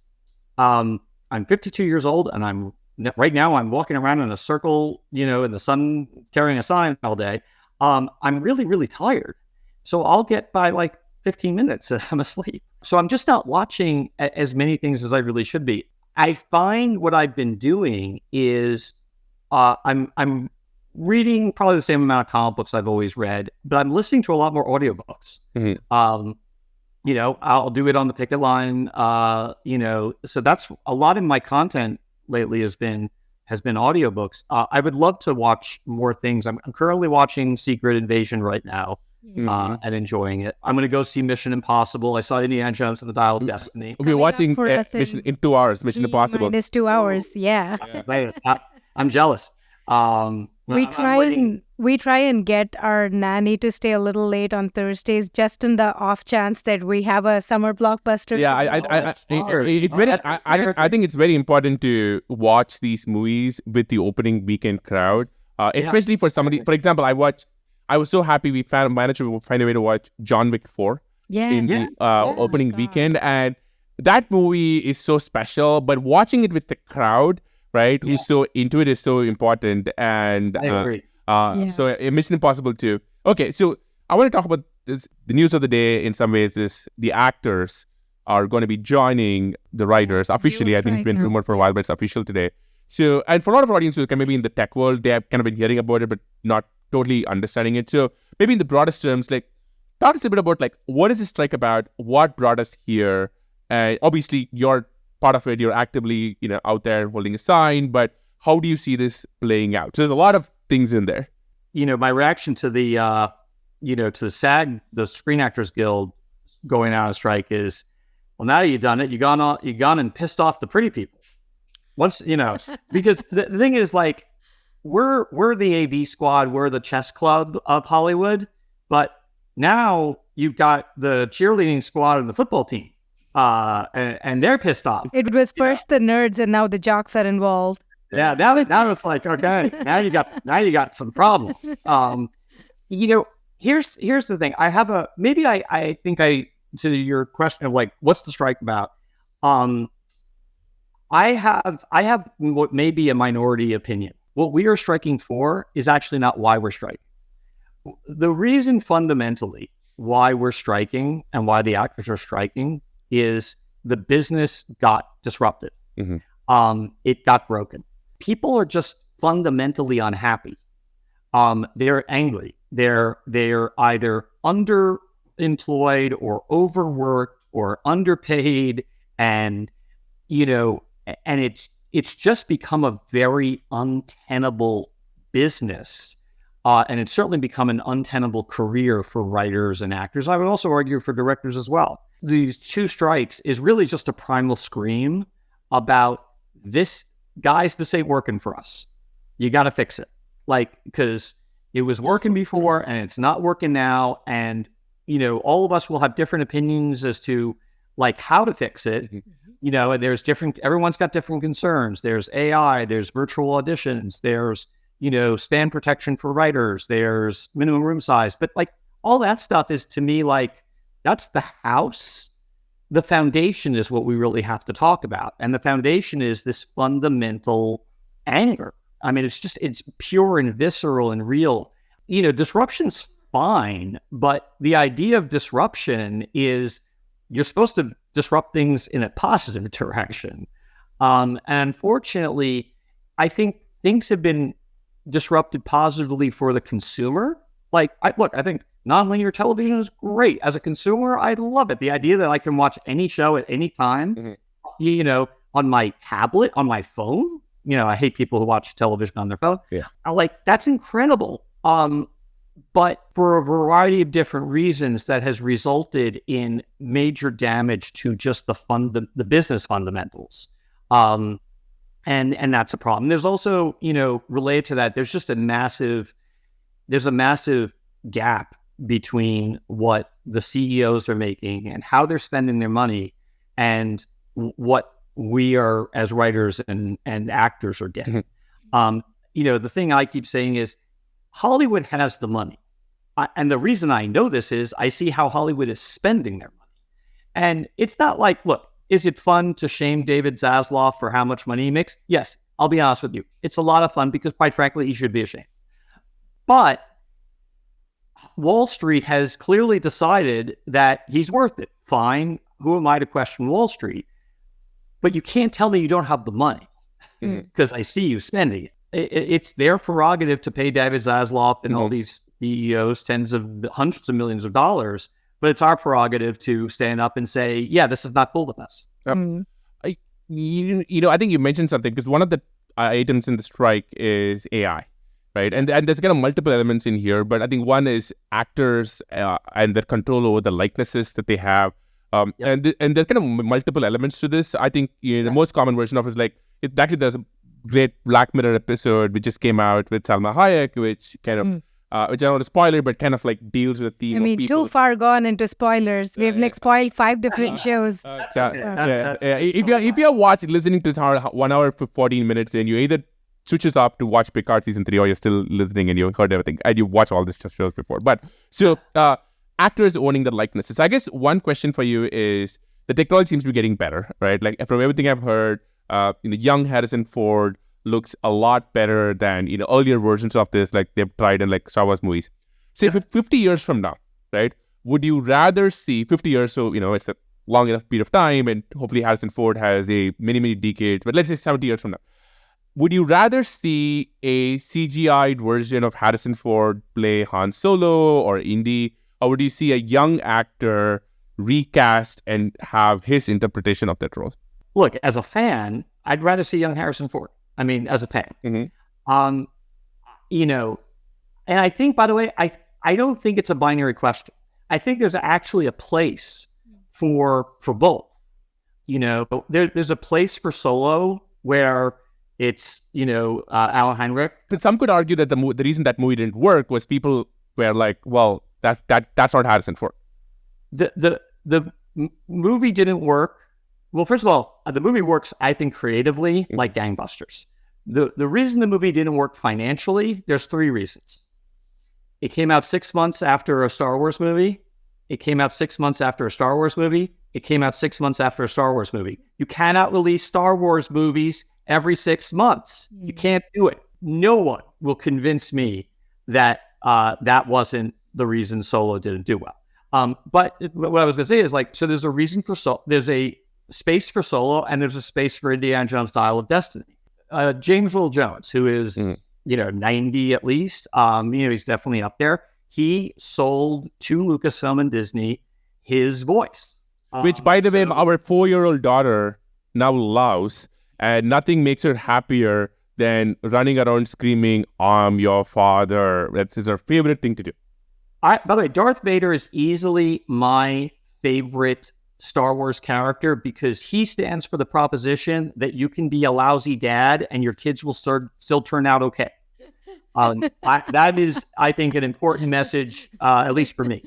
I'm 52 years old and right now I'm walking around in a circle, in the sun carrying a sign all day. I'm really, really tired. So I'll get by like 15 minutes and I'm asleep. So I'm just not watching as many things as I really should be. I find what I've been doing is I'm reading probably the same amount of comic books I've always read, but I'm listening to a lot more audiobooks. I'll do it on the picket line, so that's a lot of my content lately has been audiobooks. I would love to watch more things. I'm currently watching Secret Invasion right now and enjoying it. I'm going to go see Mission Impossible. I saw Indiana Jones and the Dial of Destiny.
We're watching Mission in 2 hours, Mission Impossible.
Minus 2 hours, yeah.
I'm jealous.
We try and get our nanny to stay a little late on Thursdays, just in the off chance that we have a summer blockbuster.
Yeah, I think it's very important to watch these movies with the opening weekend crowd, especially for somebody. For example, I was so happy we managed to find a way to watch John Wick 4 in the opening weekend, and that movie is so special. But watching it with the crowd, right, who's so into it, is so important. And
I agree.
So Mission Impossible 2. Okay, so I want to talk about this. The news of the day in some ways is the actors are going to be joining the writers officially. I think it's been rumored for a while, but it's official today. So, and for a lot of our audience who can maybe in the tech world, they have kind of been hearing about it, but not totally understanding it. So maybe in the broadest terms, like talk to us a bit about like, what is this strike about? What brought us here? Obviously, you're part of it. You're actively, out there holding a sign, but how do you see this playing out? So there's a lot of things in there.
My reaction to the, to the SAG, the Screen Actors Guild going out on strike is, well, now you've done it. You've gone and pissed off the pretty people. Once, because the thing is like, we're the AV squad, we're the chess club of Hollywood, but now you've got the cheerleading squad and the football team, and they're pissed off.
It was first the nerds, and now the jocks are involved.
Yeah, now it's like, okay, now you got some problems. Here's the thing. I have I think to your question of like, what's the strike about? I have what may be a minority opinion. What we are striking for is actually not why we're striking. The reason fundamentally why we're striking and why the actors are striking is the business got disrupted. It got broken. People are just fundamentally unhappy. They're angry. They're either underemployed or overworked or underpaid, and it's just become a very untenable business and it's certainly become an untenable career for writers and actors. I would also argue for directors as well. These 2 strikes is really just a primal scream about this, guys, this ain't working for us. You got to fix it. Like, because it was working before and it's not working now. And, all of us will have different opinions as to like how to fix it. And there's everyone's got different concerns. There's AI, there's virtual auditions, there's, span protection for writers, there's minimum room size. But like all that stuff is, to me, like, that's the house. The foundation is what we really have to talk about. And the foundation is this fundamental anger. I mean, it's pure and visceral and real. Disruption's fine, but the idea of disruption is you're supposed to disrupt things in a positive direction. And unfortunately, I think things have been disrupted positively for the consumer. Like, I think nonlinear television is great. As a consumer, I love it. The idea that I can watch any show at any time, on my tablet, on my phone. I hate people who watch television on their phone.
Yeah.
That's incredible. But for a variety of different reasons, that has resulted in major damage to just the business fundamentals. And that's a problem. There's also, related to that, there's a massive gap between what the CEOs are making and how they're spending their money and what we are as writers and actors are getting. The thing I keep saying is Hollywood has the money. And the reason I know this is I see how Hollywood is spending their money. And it's not like, look, is it fun to shame David Zaslav for how much money he makes? Yes, I'll be honest with you. It's a lot of fun because, quite frankly, he should be ashamed. But Wall Street has clearly decided that he's worth it. Fine. Who am I to question Wall Street? But you can't tell me you don't have the money because I see you spending it. It's their prerogative to pay David Zaslav and all these CEOs hundreds of millions of dollars, but it's our prerogative to stand up and say, yeah, this is not cool with us.
I think you mentioned something, because one of the items in the strike is AI, right? And there's kind of multiple elements in here, but I think one is actors and their control over the likenesses that they have. And there's kind of multiple elements to this. I think the most common version of it is like, there's a great Black Mirror episode which just came out with Salma Hayek, which kind of, which I don't want to spoiler, but kind of like deals with the theme of people.
Too far gone into spoilers. We've spoiled 5 different shows.
If you're listening to this 1 hour for 14 minutes, and you either switches off to watch Picard season 3, or you're still listening and you heard everything and you watch all these shows before. But so actors owning the likenesses. I guess one question for you is, the technology seems to be getting better, right? Like, from everything I've heard, young Harrison Ford looks a lot better than earlier versions of this, like they've tried in like Star Wars movies. Say 50 years from now, right? Would you rather see 50 years? So it's a long enough period of time, and hopefully Harrison Ford has a many decades. But let's say 70 years from now, would you rather see a CGI'd version of Harrison Ford play Han Solo or Indy, or would you see a young actor recast and have his interpretation of that role?
Look, as a fan, I'd rather see young Harrison Ford. I mean, as a fan. And I think, by the way, I don't think it's a binary question. I think there's actually a place for both. There's a place for Solo where it's, Alan Heinrich.
But some could argue that the reason that movie didn't work was people were like, well, that's not Harrison Ford.
The movie didn't work. Well, first of all, the movie works, I think, creatively like gangbusters. The reason the movie didn't work financially, there's 3 reasons. It came out 6 months after a Star Wars movie. It came out 6 months after a Star Wars movie. It came out 6 months after a Star Wars movie. You cannot release Star Wars movies every 6 months. You can't do it. No one will convince me that that wasn't the reason Solo didn't do well. But what I was going to say is, like, so there's a reason for there's a space for Solo, and there's a space for Indiana Jones' Dial of Destiny. James Earl Jones, who is 90 at least, he's definitely up there. He sold to Lucasfilm and Disney his voice,
which, by the way, our 4-year-old daughter now loves, and nothing makes her happier than running around screaming, "I'm your father." That's her favorite thing to do.
By the way, Darth Vader is easily my favorite Star Wars character because he stands for the proposition that you can be a lousy dad and your kids will still turn out okay. That is, I think, an important message, at least for me.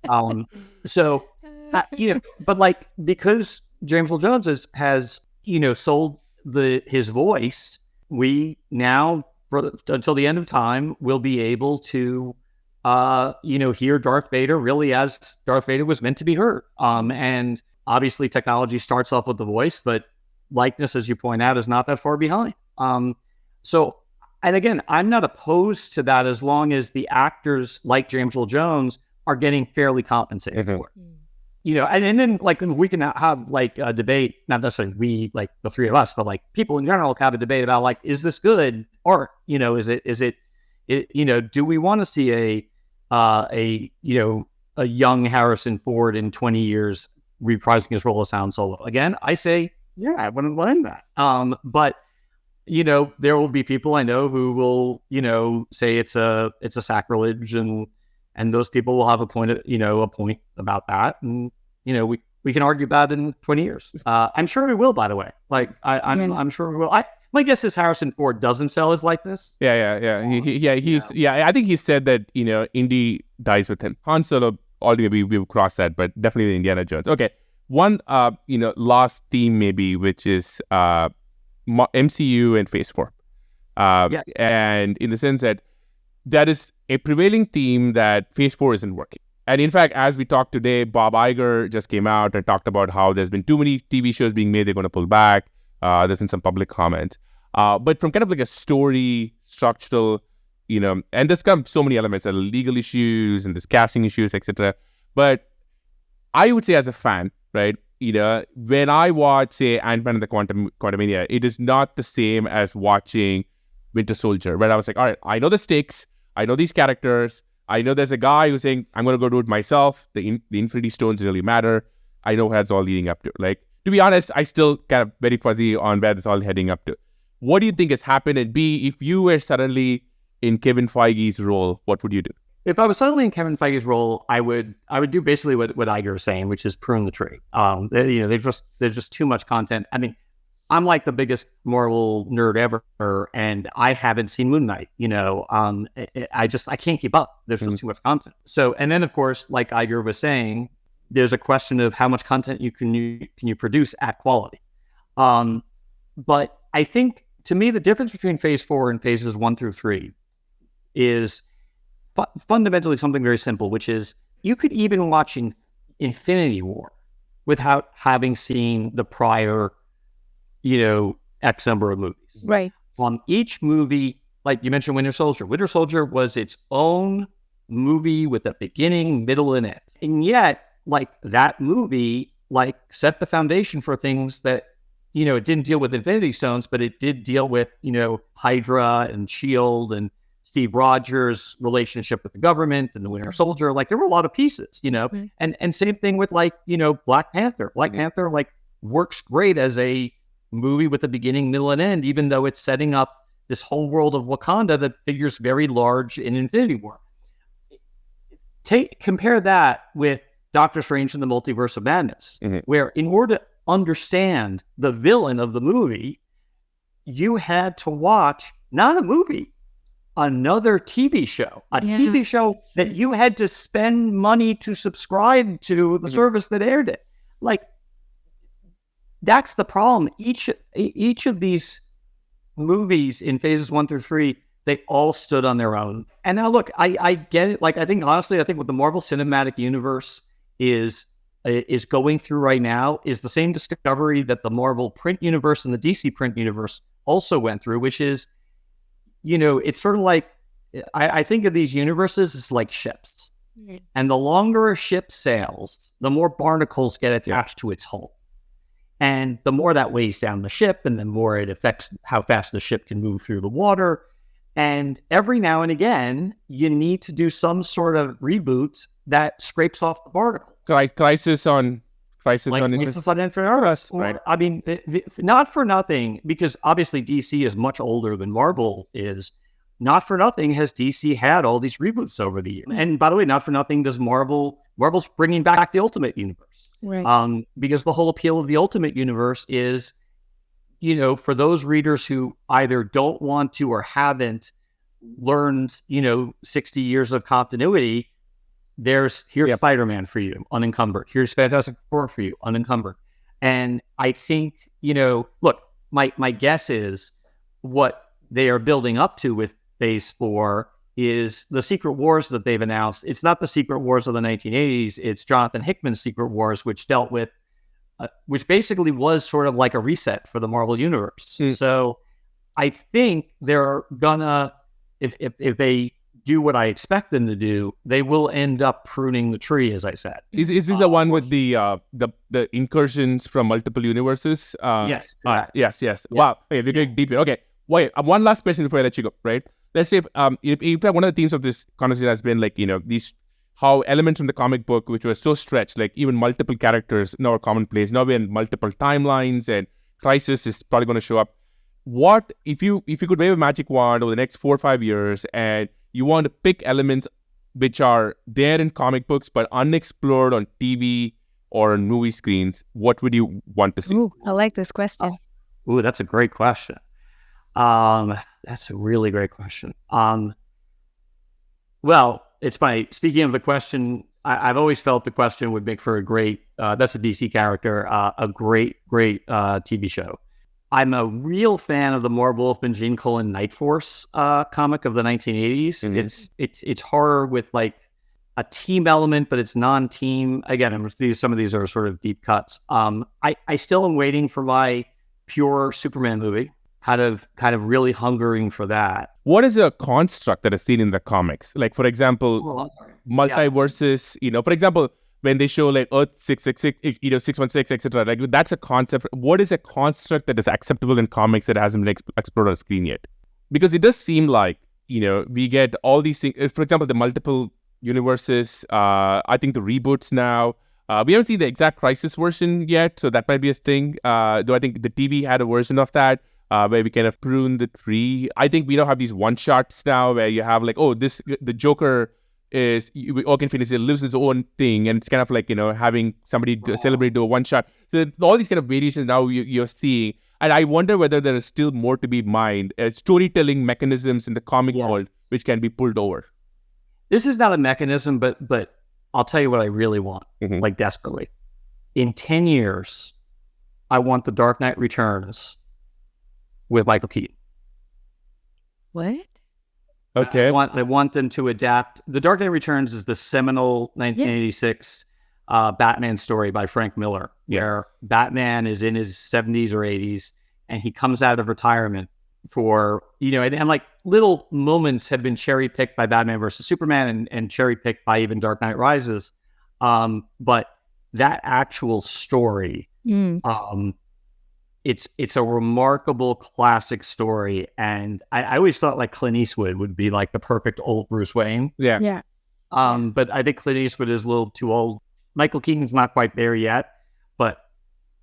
But like, because James Earl Jones has sold his voice, we now, until the end of time, will be able to hear Darth Vader really as Darth Vader was meant to be heard. And obviously technology starts off with the voice, but likeness, as you point out, is not that far behind. And again, I'm not opposed to that as long as the actors like James Earl Jones are getting fairly compensated for it. And then like we can have like a debate, not necessarily we, like the three of us, but like people in general have a debate about like, is this good art? Is it do we want to see a young Harrison Ford in 20 years reprising his role as Han Solo? Again, I say, yeah, I wouldn't mind that. But there will be people I know who will, say it's a sacrilege, and those people will have a point about that. And, we can argue about it in 20 years. I'm sure we will, by the way. Like, I'm sure we will. My guess is Harrison Ford doesn't sell his likeness.
Yeah. I think he said that, Indy dies with him. Han Solo, already we've crossed that, but definitely Indiana Jones. Okay. One, last theme maybe, which is MCU and Phase 4. And in the sense that is a prevailing theme that Phase 4 isn't working. And in fact, as we talked today, Bob Iger just came out and talked about how there's been too many TV shows being made, they're going to pull back. There's been some public comment. But from kind of like a story, structural, and there's come so many elements, there are legal issues and there's casting issues, etc. But I would say as a fan, right, when I watch, say, Ant-Man and the Quantumania, it is not the same as watching Winter Soldier, where I was like, all right, I know the stakes, I know these characters, I know there's a guy who's saying, I'm going to go do it myself, the Infinity Stones really matter, I know where it's all leading up to. Like, to be honest, I still kind of very fuzzy on where this all heading up to. What do you think has happened? And B, if you were suddenly in Kevin Feige's role, what would you do?
If I was suddenly in Kevin Feige's role, I would do basically what Iger is saying, which is prune the tree. There's just too much content. I mean, I'm like the biggest Marvel nerd ever, and I haven't seen Moon Knight. I can't keep up. There's just too much content. So, and then of course, like Iger was saying, there's a question of how much content can you produce at quality. But I think, to me, the difference between Phase 4 and Phases 1 through 3 is fundamentally something very simple, which is you could even watch Infinity War without having seen the prior, X number of movies.
Right.
Each movie, like you mentioned Winter Soldier. Winter Soldier was its own movie with a beginning, middle, and end. And yet, like, that movie, like, set the foundation for things that, it didn't deal with Infinity Stones, but it did deal with, Hydra and S.H.I.E.L.D. and Steve Rogers' relationship with the government and the Winter Soldier. Like, there were a lot of pieces, and same thing with, like, Black Panther. Black Panther, like, works great as a movie with a beginning, middle, and end, even though it's setting up this whole world of Wakanda that figures very large in Infinity War. Compare that with Doctor Strange and the Multiverse of Madness, where in order to understand the villain of the movie, you had to watch not a movie, another TV show, TV show that you had to spend money to subscribe to the service that aired it. Like, that's the problem. Each of these movies in Phases 1 through 3, they all stood on their own. And now look, I get it. Like, I think what the Marvel Cinematic Universe is going through right now is the same discovery that the Marvel print universe and the DC print universe also went through, which is, it's sort of like, I think of these universes as like ships. And the longer a ship sails, the more barnacles get attached to its hull. And the more that weighs down the ship, and the more it affects how fast the ship can move through the water. And every now and again, you need to do some sort of reboot that scrapes off the barnacle.
Crisis on Crisis
like
on
Crisis on Infinite Earths.
right.
I mean, not for nothing, because obviously DC is much older than Marvel is. Not for nothing has DC had all these reboots over the years. And by the way, not for nothing does Marvel's bringing back the Ultimate Universe.
Right.
Because the whole appeal of the Ultimate Universe is, for those readers who either don't want to or haven't learned, 60 years of continuity, here's Spider-Man for you, unencumbered. Here's Fantastic Four for you, unencumbered. And I think, look, my guess is what they are building up to with Phase 4 is the Secret Wars that they've announced. It's not the Secret Wars of the 1980s. It's Jonathan Hickman's Secret Wars, which dealt with, which basically was sort of like a reset for the Marvel Universe. So I think they're gonna, if they do what I expect them to do, they will end up pruning the tree, as I said.
Is this the one with the incursions from multiple universes?
Yes.
Yes.
Yeah.
Wow. Okay, we're going deeper. Okay. Wait. One last question before I let you go. Right. Let's say if one of the themes of this conversation has been like these how elements from the comic book which were so stretched, like even multiple characters now are commonplace. Now we're in multiple timelines, and Crisis is probably going to show up. What if you could wave a magic wand over the next 4 or 5 years and you want to pick elements which are there in comic books but unexplored on TV or on movie screens, what would you want to see?
Ooh, I like this question.
Ooh, that's a great question. That's a really great question. Well, it's funny. Speaking of the question, I've always felt the question would make for a great, that's a DC character, a great TV show. I'm a real fan of the Marv Wolfman, Gene Colan Night Force comic of the 1980s. Mm-hmm. It's horror with like a team element, but it's non-team. Again, some of these are sort of deep cuts. I still am waiting for my pure Superman movie. Kind of really hungering for that.
What is a construct that is seen in the comics? Like, for example, multiverses, for example, when they show like Earth 666, 616, etc., like that's a concept. What is a construct that is acceptable in comics that hasn't been explored on screen yet? Because it does seem like, we get all these things. For example, the multiple universes, I think the reboots now, we haven't seen the exact Crisis version yet, so that might be a thing. Though I think the TV had a version of that. Where we kind of prune the tree. I think we don't have these one-shots now where you have like, the Joker is, Joaquin Phoenix lives his own thing, and it's kind of like, having somebody celebrate do a one-shot. So all these kind of variations now you're seeing. And I wonder whether there is still more to be mined, storytelling mechanisms in the comic world which can be pulled over.
This is not a mechanism, but I'll tell you what I really want, like desperately. In 10 years, I want The Dark Knight Returns with Michael Keaton.
What?
Okay.
I want them to adapt. The Dark Knight Returns is the seminal 1986 Batman story by Frank Miller, where Batman is in his 70s or 80s, and he comes out of retirement for, and like little moments have been cherry picked by Batman versus Superman and cherry picked by even Dark Knight Rises. But that actual story, it's a remarkable classic story, and I always thought like Clint Eastwood would be like the perfect old Bruce Wayne.
Yeah.
But I think Clint Eastwood is a little too old. Michael Keaton's not quite there yet, but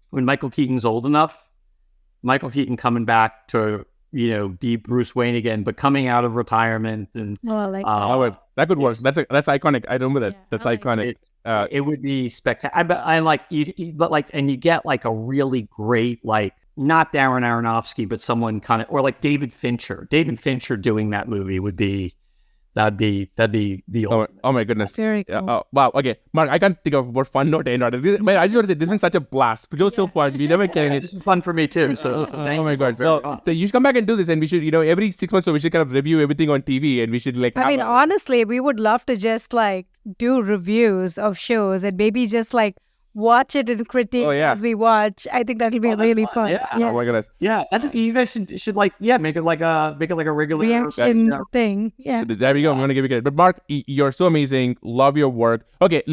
when Michael Keaton's old enough, Michael Keaton coming back to be Bruce Wayne again, but coming out of retirement and
I like
that could work. That's iconic. I remember that. That's iconic.
It would be spectacular. I like and you get like a really great, like not Darren Aronofsky, but someone kind of, or like David Fincher. David Fincher doing that movie would be. That'd be the ultimate.
Oh my goodness.
Very cool.
Wow. Okay, Mark, I can't think of more fun note to end on. I just want to say this has been such a blast. It was so fun. We never can.
This is fun for me too. So
oh my god. So you should come back and do this, and we should, every 6 months, so we should kind of review everything on TV, and we should like.
Honestly, we would love to just like do reviews of shows and maybe just like watch it and critique as we watch. I think that'll be really fun.
Yeah. Oh my goodness.
Yeah. I think you guys should like make it like a regular
reaction thing. Yeah.
There we go. I'm gonna give you credit. But Mark, you're so amazing. Love your work. Okay,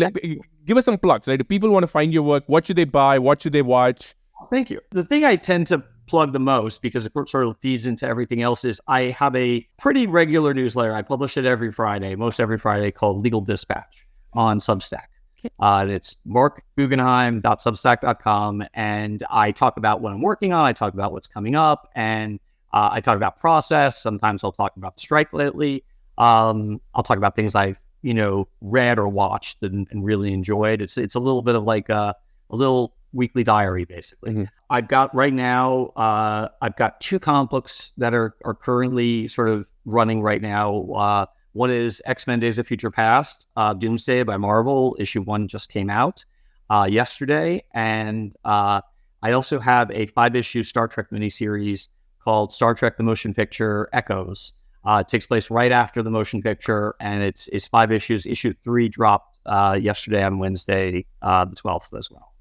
give us some plugs. Right? If people want to find your work, what should they buy? What should they watch?
Thank you. The thing I tend to plug the most, because it sort of feeds into everything else, is I have a pretty regular newsletter. I publish it most every Friday, called Legal Dispatch on Substack. And it's markguggenheim.substack.com. And I talk about what I'm working on. I talk about what's coming up. And I talk about process. Sometimes I'll talk about the strike lately. I'll talk about things I've, read or watched and really enjoyed. It's a little bit of like a little weekly diary, basically.
Mm-hmm.
I've got right now, I've got 2 comic books that are currently sort of running right now. One is X-Men Days of Future Past, Doomsday by Marvel. Issue 1 just came out yesterday. And I also have a 5-issue Star Trek miniseries called Star Trek The Motion Picture Echoes. It takes place right after the motion picture, and it's 5 issues. Issue 3 dropped yesterday on Wednesday, the 12th as well.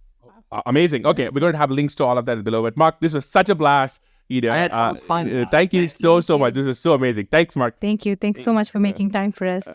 Amazing. Okay, we're going to have links to all of that below. But Mark, this was such a blast.
I had fun finding
thank you so much. This is so amazing. Thanks, Mark.
Thank you. Thanks so much for making time for us.